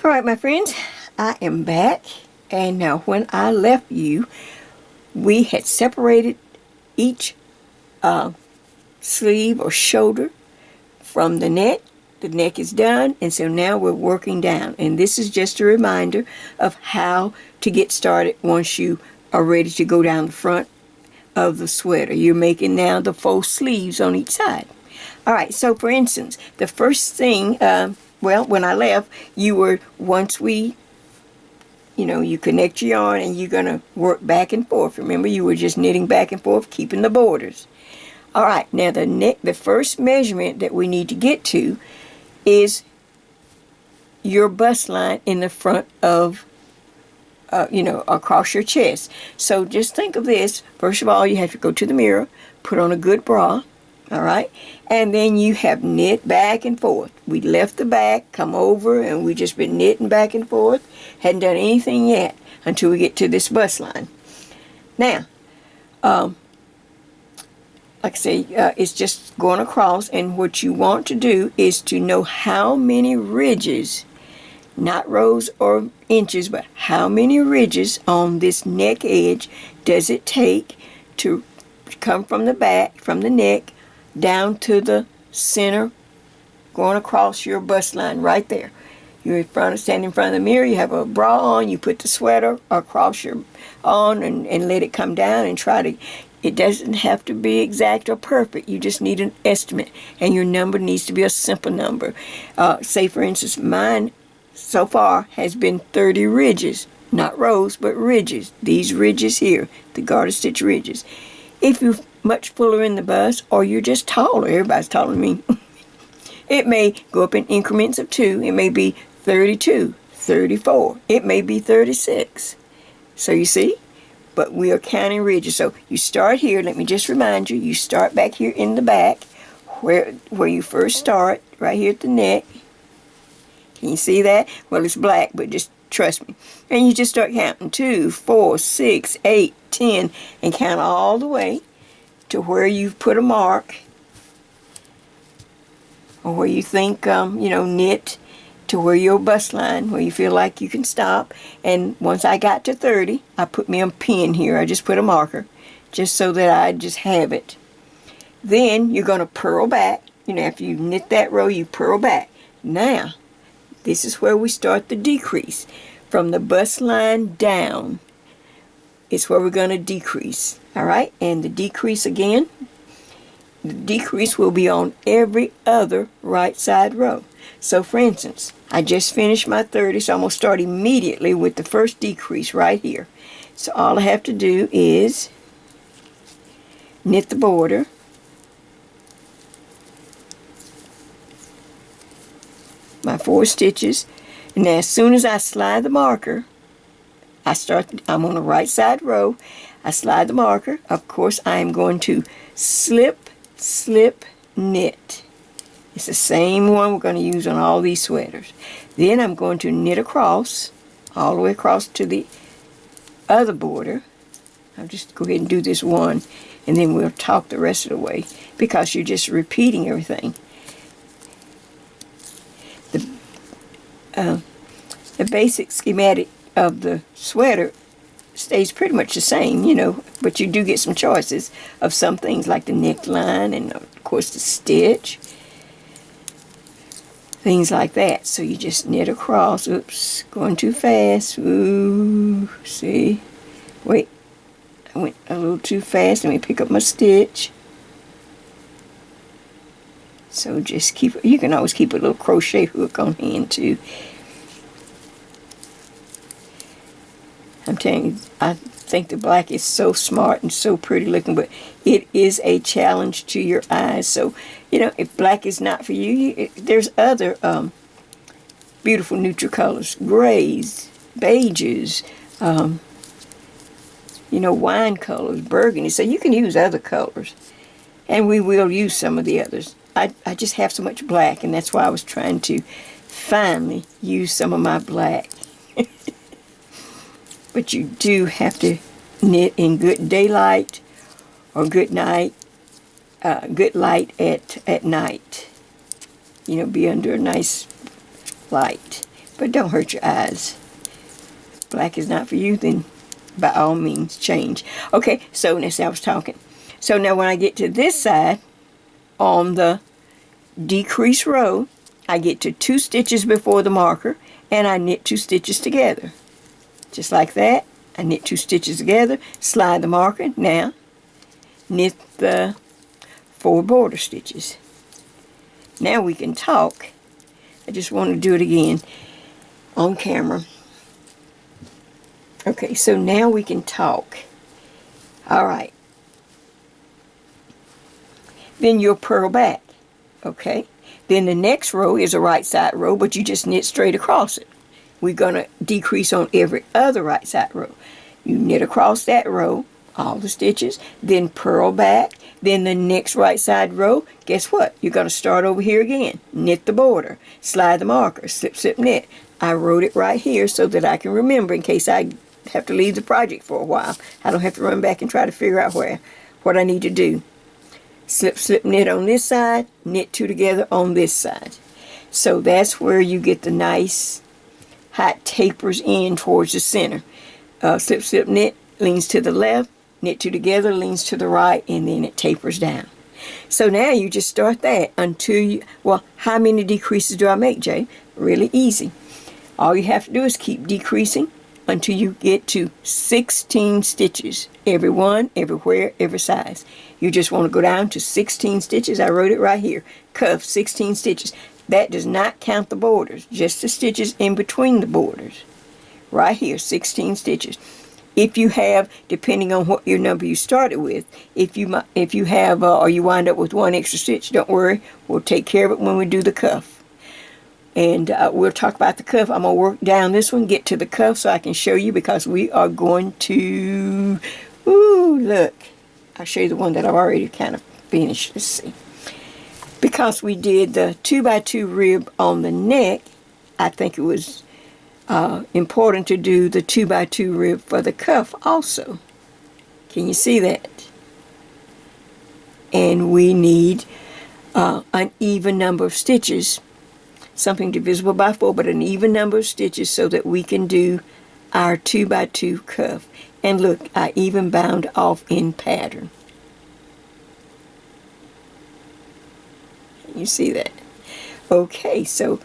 Alright, my friends, I am back, and now when I left you, we had separated each sleeve or shoulder from the neck. The neck is done, and so now we're working down. And this is just a reminder of how to get started once you are ready to go down the front of the sweater. You're making now the faux sleeves on each side. Alright, so for instance, the first thing, well, when I left, once we, you connect your yarn and you're going to work back and forth. Remember, you were just knitting back and forth, keeping the borders. Alright, now the first measurement that we need to get to is your bust line in the front of, across your chest. So just think of this. First of all, you have to go to the mirror, put on a good bra, all right? And then you have knit back and forth. We left the back, come over, and we just been knitting back and forth. Hadn't done anything yet until we get to this bust line. Now, like I say, it's just going across, and what you want to do is to know how many ridges, not rows or inches, but how many ridges on this neck edge does it take to come from the back, from the neck, down to the center, going across your bust line right there. You're standing in front of the mirror, you have a bra on, you put the sweater across your on and let it come down and try to, it doesn't have to be exact or perfect. You just need an estimate, and your number needs to be a simple number. Say for instance, mine so far has been 30 ridges, not rows, but ridges. These ridges here, the garter stitch ridges. If you're much fuller in the bust, or you're just taller, everybody's taller than me, it may go up in increments of 2. It may be 32, 34. It may be 36. So you see? But we are counting ridges. So you start here. Let me just remind you. You start back here in the back where you first start, right here at the neck. Can you see that? Well, it's black, but just trust me. And you just start counting 2, 4, 6, 8, 10, and count all the way to where you've put a mark, or where you think, knit to where your bust line, where you feel like you can stop. And once I got to 30, I put me a pin here. I just put a marker just so that I just have it. Then you're going to purl back. You know, after you knit that row, you purl back. Now, this is where we start the decrease. From the bust line down is where we're going to decrease. All right? And the decrease again, the decrease will be on every other right side row. So for instance, I just finished my 30, so I'm going to start immediately with the first decrease right here. So all I have to do is knit the border. My 4 stitches. And as soon as I slide the marker, I'm on the right side row. I slide the marker. Of course, I am going to slip, slip, knit. It's the same one we're going to use on all these sweaters. Then I'm going to knit across, all the way across to the other border. I'll just go ahead and do this one, and then we'll talk the rest of the way, because you're just repeating everything. The basic schematic of the sweater stays pretty much the same, you know, but you do get some choices of some things like the neckline and, of course, the stitch. Things like that. So you just knit across. Oops, going too fast. Ooh, see? Wait, I went a little too fast. Let me pick up my stitch. So just keep, you can always keep a little crochet hook on hand too. I'm telling you, I think the black is so smart and so pretty looking, but it is a challenge to your eyes. So, you know, if black is not for you, there's other beautiful neutral colors, grays, beiges, you know, wine colors, burgundy. So you can use other colors, and we will use some of the others. I just have so much black, and that's why I was trying to finally use some of my black. But you do have to knit in good daylight or good night, good light at night. You know, be under a nice light. But don't hurt your eyes. If black is not for you, then by all means change. Okay, so that's how I was talking. So now when I get to this side, on the decrease row, I get to 2 stitches before the marker, and I knit 2 stitches together. Just like that. I knit 2 stitches together, slide the marker. Now, knit the 4 border stitches. Now we can talk. I just want to do it again on camera. Okay, so now we can talk. All right. Then you'll purl back. Okay. Then the next row is a right side row, but you just knit straight across it. We're going to decrease on every other right side row. You knit across that row, all the stitches, then purl back. Then the next right side row, guess what? You're going to start over here again. Knit the border, slide the marker, slip, slip, knit. I wrote it right here so that I can remember in case I have to leave the project for a while. I don't have to run back and try to figure out what I need to do. Slip, slip, knit on this side, knit 2 together on this side. So that's where you get the nice how it tapers in towards the center. Slip, slip, knit, leans to the left, knit 2 together, leans to the right, and then it tapers down. So now you just start that until you, well, how many decreases do I make, Jay? Really easy. All you have to do is keep decreasing until you get to 16 stitches. Every one, everywhere, every size. You just want to go down to 16 stitches. I wrote it right here. Cuff, 16 stitches. That does not count the borders, just the stitches in between the borders. Right here, 16 stitches. If you have, depending on what your number you started with, if you have or you wind up with 1 extra stitch, don't worry, we'll take care of it when we do the cuff. And we'll talk about the cuff. I'm going to work down this one, get to the cuff so I can show you, because we are going to, ooh, look. I'll show you the one that I've already kind of finished. Let's see. Because we did the 2x2 rib on the neck, I think it was important to do the 2x2 rib for the cuff also. Can you see that? And we need an even number of stitches something divisible by 4, but an even number of stitches so that we can do our 2x2 cuff. And look, I even bound off in pattern. You see that? Okay, so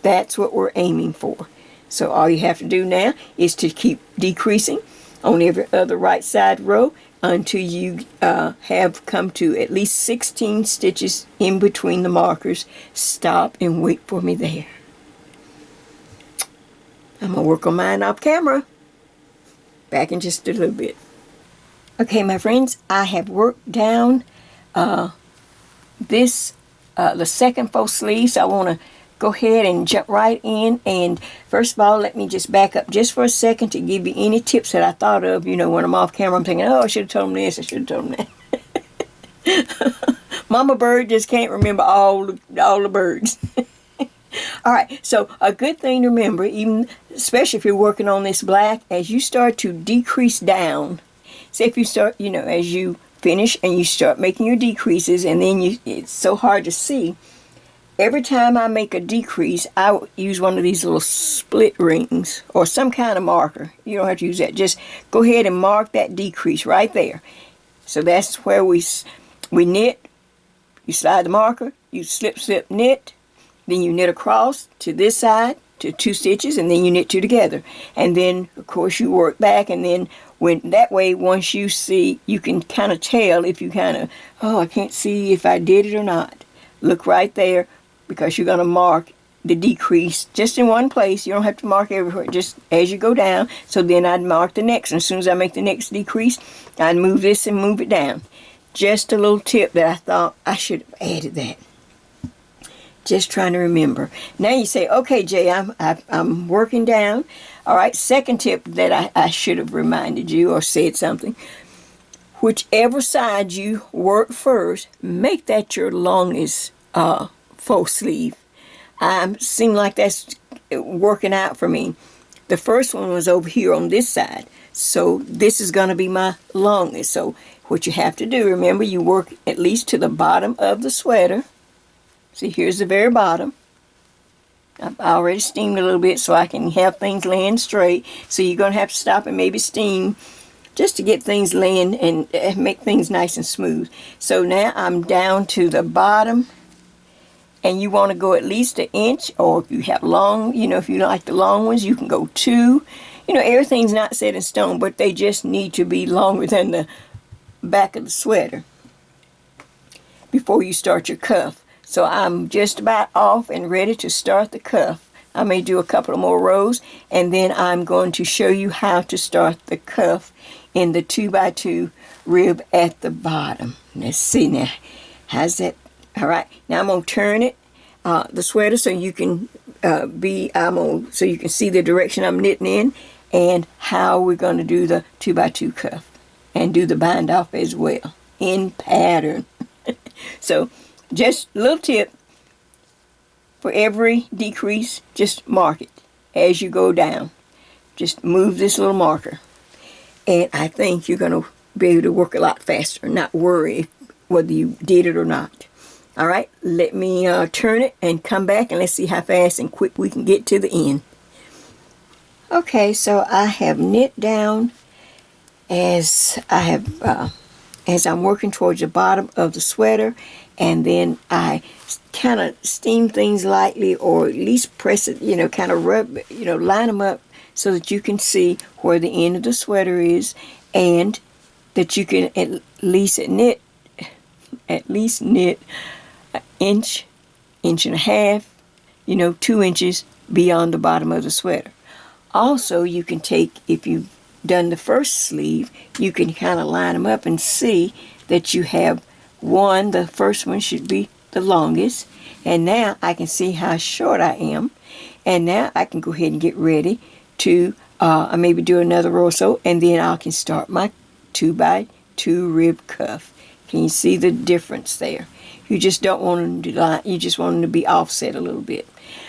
that's what we're aiming for. So all you have to do now is to keep decreasing on every other right side row until you have come to at least 16 stitches in between the markers. Stop and wait for me there. I'm going to work on mine off camera. Back in just a little bit. Okay, my friends, I have worked down the second faux sleeve, so I want to go ahead and jump right in. And first of all, let me just back up just for a second to give you any tips that I thought of. You know, when I'm off camera, I'm thinking, oh, I should have told them this, I should have told them that. Mama bird just can't remember all the birds. All right, so a good thing to remember, even especially if you're working on this black, as you start to decrease down, say if you start, you know, as you finish and you start making your decreases, and then it's so hard to see. Every time I make a decrease, I will use one of these little split rings or some kind of marker. You don't have to use that. Just go ahead and mark that decrease right there. So that's where we knit. You slide the marker, you slip, slip, knit. Then you knit across to this side to 2 stitches, and then you knit 2 together. And then, of course, you work back, and then that way, once you see, you can kind of tell if you kind of, oh, I can't see if I did it or not. Look right there, because you're going to mark the decrease just in one place. You don't have to mark everywhere, just as you go down. So then I'd mark the next, and as soon as I make the next decrease, I'd move this and move it down. Just a little tip that I thought I should have added that. Just trying to remember. Now you say, okay, Jay, I'm working down. All right, second tip that I should have reminded you or said something. Whichever side you work first, make that your longest faux sleeve. Seem like that's working out for me. The first one was over here on this side, so this is going to be my longest. So what you have to do, remember, you work at least to the bottom of the sweater. See, here's the very bottom. I've already steamed a little bit so I can have things laying straight. So you're going to have to stop and maybe steam just to get things laying and make things nice and smooth. So now I'm down to the bottom. And you want to go at least 1 inch, or if you have long, you know, if you like the long ones, you can go 2. You know, everything's not set in stone, but they just need to be longer than the back of the sweater before you start your cuff. So I'm just about off and ready to start the cuff. I may do a couple of more rows, and then I'm going to show you how to start the cuff in the 2x2 rib at the bottom. Let's see now. How's that? All right. Now I'm going to turn it, the sweater, so you can so you can see the direction I'm knitting in and how we're going to do the 2x2 cuff and do the bind off as well in pattern. So just a little tip, for every decrease, just mark it as you go down. Just move this little marker. And I think you're going to be able to work a lot faster, not worry whether you did it or not. All right, let me turn it and come back, and let's see how fast and quick we can get to the end. Okay, so I have knit down as I'm working towards the bottom of the sweater, and then I kind of steam things lightly, or at least press it, you know, kind of rub, you know, line them up so that you can see where the end of the sweater is, and that you can at least knit an inch, inch and a half, you know, 2 inches beyond the bottom of the sweater. Also, you can take, if you've done the first sleeve, you can kind of line them up and see that you have one, the first one should be the longest, and now I can see how short I am, and now I can go ahead and get ready to maybe do another row or so, and then I can start my 2x2 rib cuff. Can you see the difference there? You just don't want them to line, you just want them to be offset a little bit.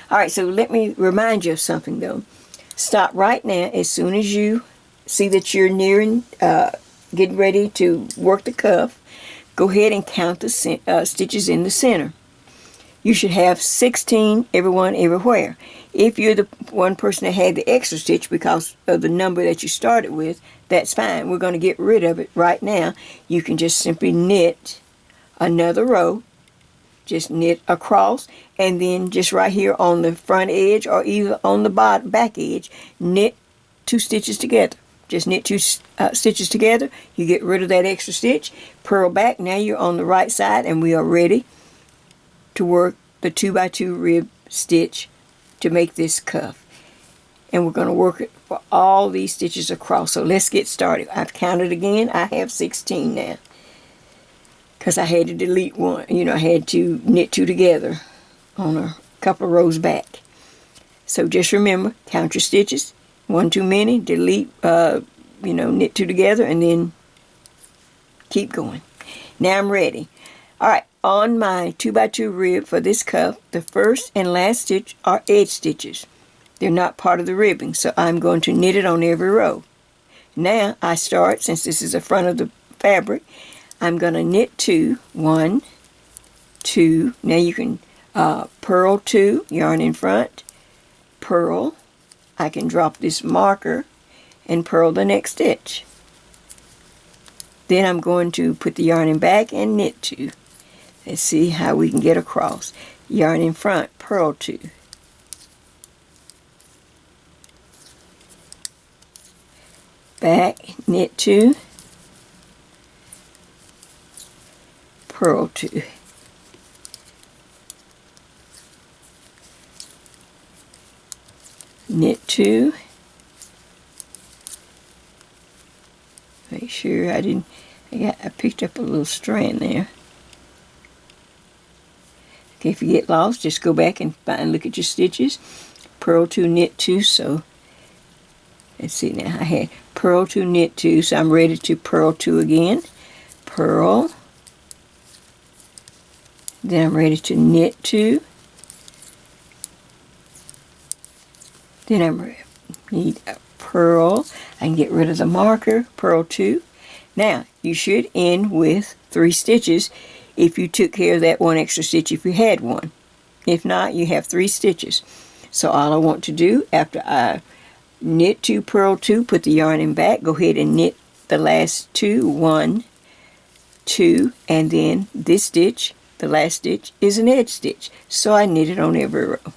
All right, so let me remind you of something though. Stop right now as soon as you see that you're nearing, getting ready to work the cuff. Go ahead and count the stitches in the center. you should have 16 everyone everywhere. If you're the one person that had the extra stitch because of the number that you started with, that's fine. We're going to get rid of it right now. You can just simply knit another row, just knit across, and then just right here on the front edge or either on the back edge, knit 2 stitches together. Just knit 2 stitches together. You get rid of that extra stitch, purl back. Now you're on the right side, and we are ready to work the 2x2 rib stitch to make this cuff. And we're going to work it for all these stitches across. So let's get started. I've counted again. I have 16 now, because I had to delete one. I had to knit 2 together on a couple of rows back. So just remember, count your stitches. 1 too many, delete, knit 2 together, and then keep going. Now I'm ready. All right, on my 2x2 rib for this cuff, the first and last stitch are edge stitches. They're not part of the ribbing, so I'm going to knit it on every row. Now I start, since this is the front of the fabric, I'm going to knit 2, 1, 2. Now you can purl 2, yarn in front, purl. I can drop this marker and purl the next stitch. Then I'm going to put the yarn in back and knit 2. Let's see how we can get across. Yarn in front, purl 2. Back, knit 2. Purl 2. Knit 2. Make sure I picked up a little strand there. Okay, if you get lost, just go back and look at your stitches. Purl 2, knit 2. So let's see now. I had purl 2, knit 2. So I'm ready to purl 2 again. Purl. Then I'm ready to knit 2. Then I need a purl. I can get rid of the marker, purl 2. Now, you should end with 3 stitches if you took care of that 1 extra stitch if you had one. If not, you have 3 stitches. So all I want to do after I knit 2, purl 2, put the yarn in back, go ahead and knit the last 2, 1, 2, and then this stitch, the last stitch, is an edge stitch. So I knit it on every row.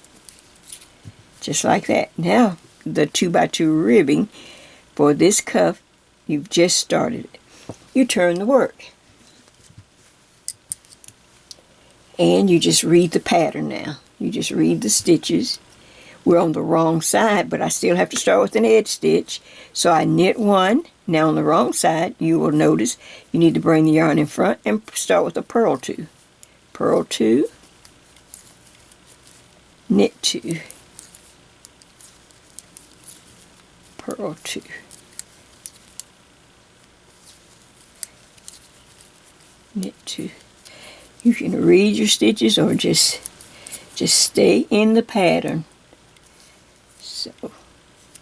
Just like that. Now, the 2x2 ribbing for this cuff, you've just started it. You turn the work. And you just read the pattern now. You just read the stitches. We're on the wrong side, but I still have to start with an edge stitch. So I knit 1. Now on the wrong side, you will notice you need to bring the yarn in front and start with a purl 2. Purl 2. Knit 2. Purl 2. Knit 2. You can read your stitches or just stay in the pattern. So,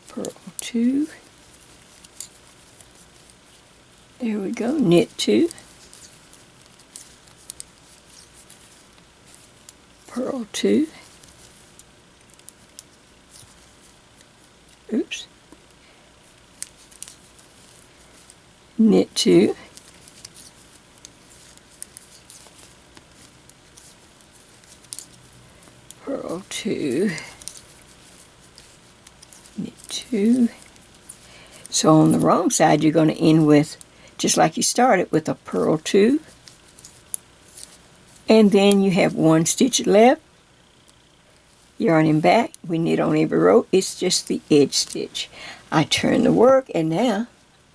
purl 2. There we go. Knit 2. Purl 2. Oops. Knit 2, purl 2, knit 2. So on the wrong side, you're going to end with, just like you started, with a purl 2, and then you have 1 stitch left. Yarn in back, we knit on every row. It's just the edge stitch. I turn the work, and now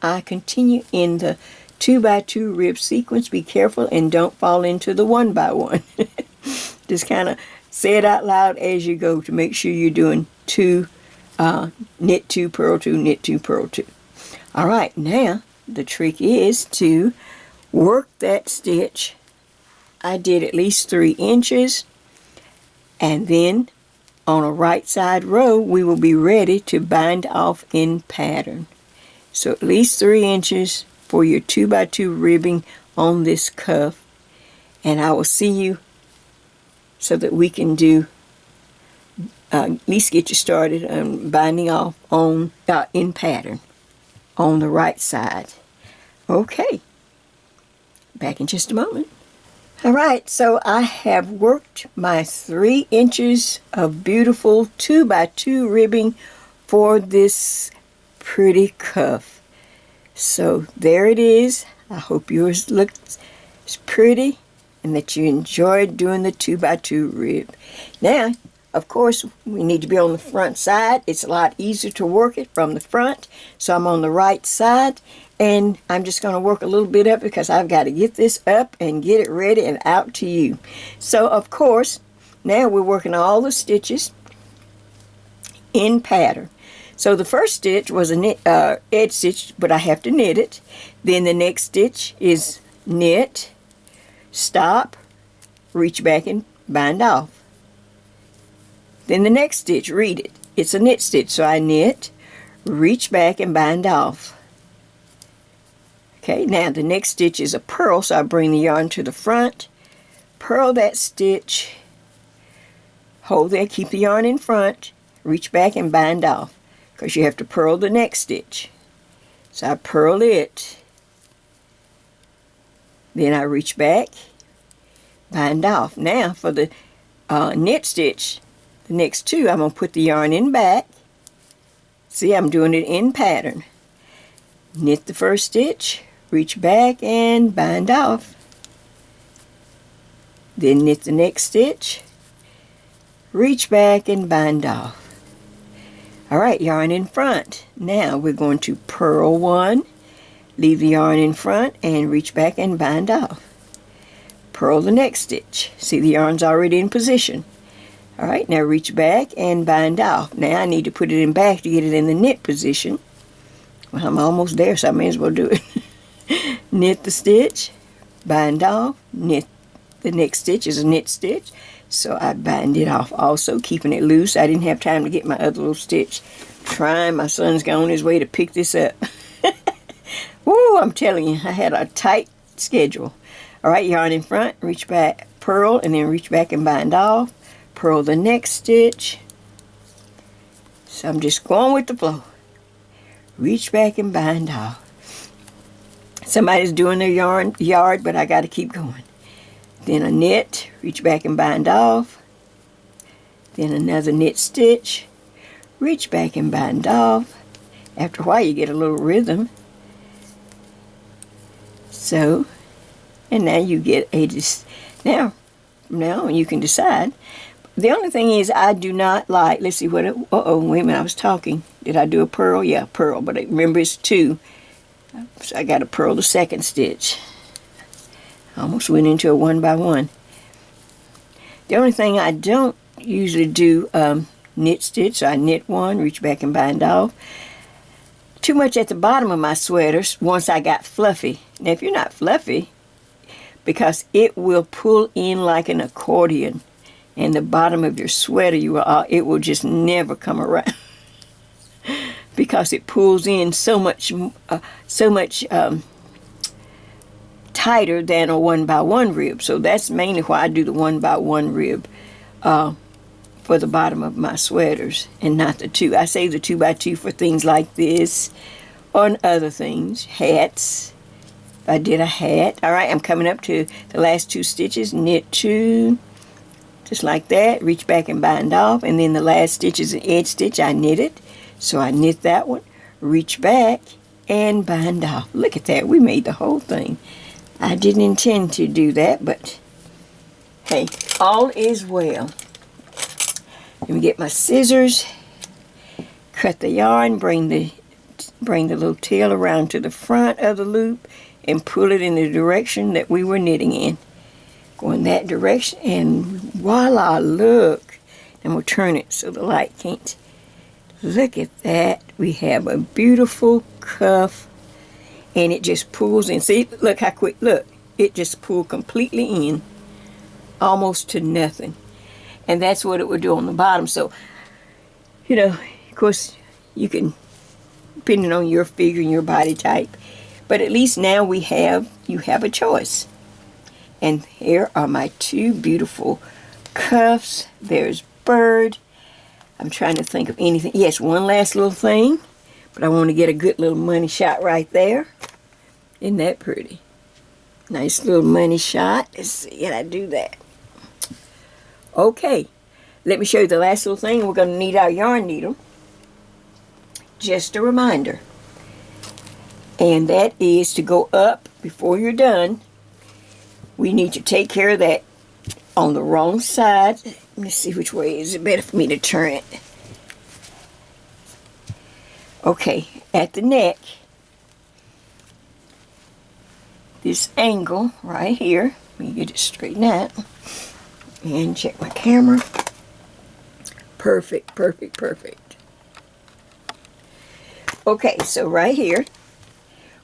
I continue in the 2x2 rib sequence. Be careful and don't fall into the 1x1. Just kind of say it out loud as you go to make sure you're doing 2, knit 2, purl 2, knit 2, purl 2. All right, now the trick is to work that stitch. I did at least 3 inches, and then on a right side row, we will be ready to bind off in pattern. So at least 3 inches for your 2x2 ribbing on this cuff. And I will see you so that we can do at least get you started on binding off on in pattern on the right side. Okay, back in just a moment. All right, so I have worked my 3 inches of beautiful 2x2 ribbing for this pretty cuff. So there it is. I hope yours looks pretty and that you enjoyed doing the 2x2 rib. Now, of course, we need to be on the front side. It's a lot easier to work it from the front. So I'm on the right side, and I'm just going to work a little bit up because I've got to get this up and get it ready and out to you. So, of course, now we're working all the stitches in pattern. So the first stitch was a edge stitch, but I have to knit it. Then the next stitch is knit, stop, reach back and bind off. Then the next stitch, read it. It's a knit stitch, so I knit, reach back and bind off. Okay, now the next stitch is a purl, so I bring the yarn to the front, purl that stitch, hold there, keep the yarn in front, reach back and bind off, because you have to purl the next stitch. So I purl it, then I reach back, bind off. Now for the knit stitch, the next 2, I'm going to put the yarn in back. See, I'm doing it in pattern. Knit the first stitch, reach back and bind off. Then knit the next stitch, reach back and bind off. Alright, yarn in front. Now we're going to purl 1, leave the yarn in front and reach back and bind off. Purl the next stitch. See, the yarn's already in position. Alright, now reach back and bind off. Now I need to put it in back to get it in the knit position. Well, I'm almost there, so I may as well do it. Knit the stitch, bind off, knit the next stitch is a knit stitch. So I bind it off also, keeping it loose. I didn't have time to get my other little stitch. Trying, my son's gone on his way to pick this up. Woo, I'm telling you, I had a tight schedule. Alright, yarn in front, reach back, purl, and then reach back and bind off. Purl the next stitch. So I'm just going with the flow. Reach back and bind off. Somebody's doing their yard, but I got to keep going. Then a knit, reach back and bind off. Then another knit stitch, reach back and bind off. After a while you get a little rhythm. So, and now you get a, now you can decide. The only thing is I do not like, let's see what, wait a minute, I was talking. Did I do a purl? Yeah, purl, but remember it's 2. So I got to purl the second stitch. I almost went into a 1x1. The only thing I don't usually do knit stitch, so I knit 1, reach back and bind off. Too much at the bottom of my sweaters once I got fluffy. Now if you're not fluffy, because it will pull in like an accordion. And the bottom of your sweater, it will just never come around because it pulls in so much tighter than a 1x1 rib. So that's mainly why I do the 1x1 rib for the bottom of my sweaters and not the 2. I save the 2x2 for things like this or other things, hats. I did a hat. All right, I'm coming up to the last 2 stitches, knit 2. Just like that, reach back and bind off, and then the last stitch is an edge stitch. I knit it, so I knit that one, reach back, and bind off. Look at that, we made the whole thing. I didn't intend to do that, but hey, all is well. Let me get my scissors, cut the yarn, bring the little tail around to the front of the loop, and pull it in the direction that we were knitting in. Go in that direction, and voila, look. And we'll turn it so the light can't. Look at that. We have a beautiful cuff, and it just pulls in. See, look how quick, look. It just pulled completely in, almost to nothing. And that's what it would do on the bottom. So, you know, of course, you can, depending on your figure and your body type, but at least now you have a choice. And here are my 2 beautiful cuffs. There's bird. I'm trying to think of anything. Yes, one last little thing, but I want to get a good little money shot right there. Isn't that pretty? Nice little money shot. Let's see, can I do that? Okay, let me show you the last little thing. We're going to need our yarn needle. Just a reminder. And that is to go up before you're done. We need to take care of that on the wrong side. Let me see which way is it better for me to turn it. Okay, at the neck, this angle right here, let me get it straightened out and check my camera. Perfect, perfect, perfect. Okay, so right here,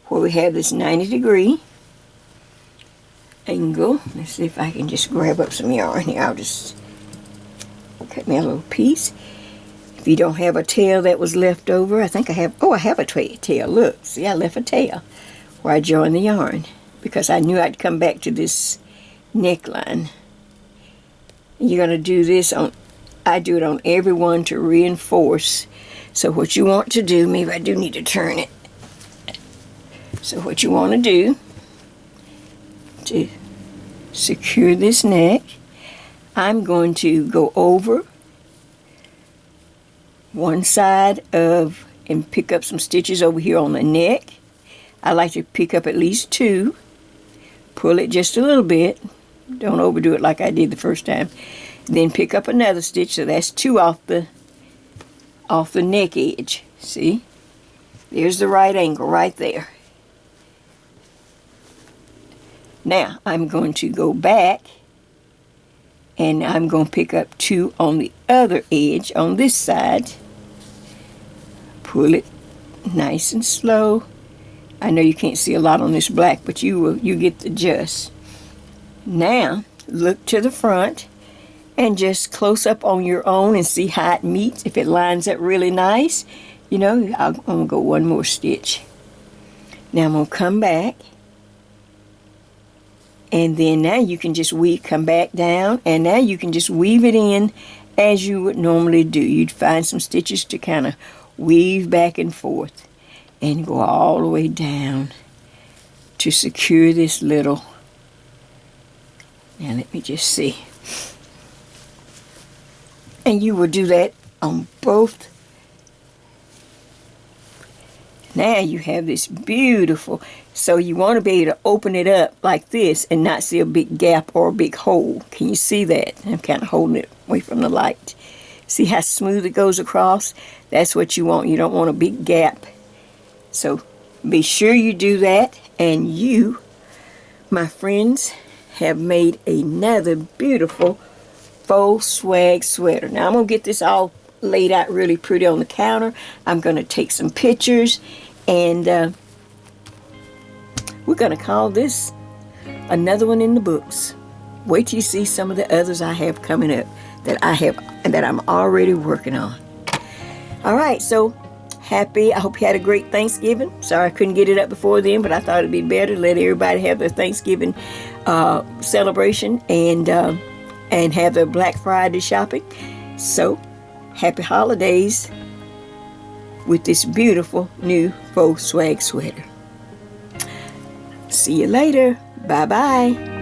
where we have this 90-degree angle, let's see if I can just grab up some yarn here. I'll just cut me a little piece. If you don't have a tail that was left over, I think I have, oh, I have a tail. Look, see, I left a tail where I joined the yarn because I knew I'd come back to this neckline. You're going to do this on, I do it on every one to reinforce. So what you want to do, maybe I do need to turn it. So what you want to do to secure this neck, I'm going to go over one side of and pick up some stitches over here on the neck. I like to pick up at least 2. Pull it just a little bit. Don't overdo it like I did the first time. Then pick up another stitch, so that's 2 off the neck edge. See? There's the right angle right there. Now I'm going to go back and I'm going to pick up 2 on the other edge on this side. Pull it nice and slow. I know you can't see a lot on this black, but you get the gist. Now look to the front and just close up on your own and see how it meets. If it lines up really nice, you know, I'm going to go one more stitch. Now I'm going to come back. And then now you can just come back down, and now you can just weave it in as you would normally do. You'd find some stitches to kind of weave back and forth and go all the way down to secure this little. Now let me just see. And you will do that on both. Now you have this beautiful, so you want to be able to open it up like this and not see a big gap or a big hole. Can you see that? I'm kind of holding it away from the light. See how smooth it goes across? That's what you want. You don't want a big gap. So be sure you do that, and you, my friends, have made another beautiful faux swag sweater. Now I'm going to get this all laid out really pretty on the counter. I'm going to take some pictures, and we're going to call this another one in the books. Wait till you see some of the others I have coming up that I'm already working on. All right, so happy. I hope you had a great Thanksgiving. Sorry I couldn't get it up before then, but I thought it'd be better to let everybody have their Thanksgiving celebration and have their Black Friday shopping. So happy holidays with this beautiful new faux swag sweater. See you later. Bye-bye.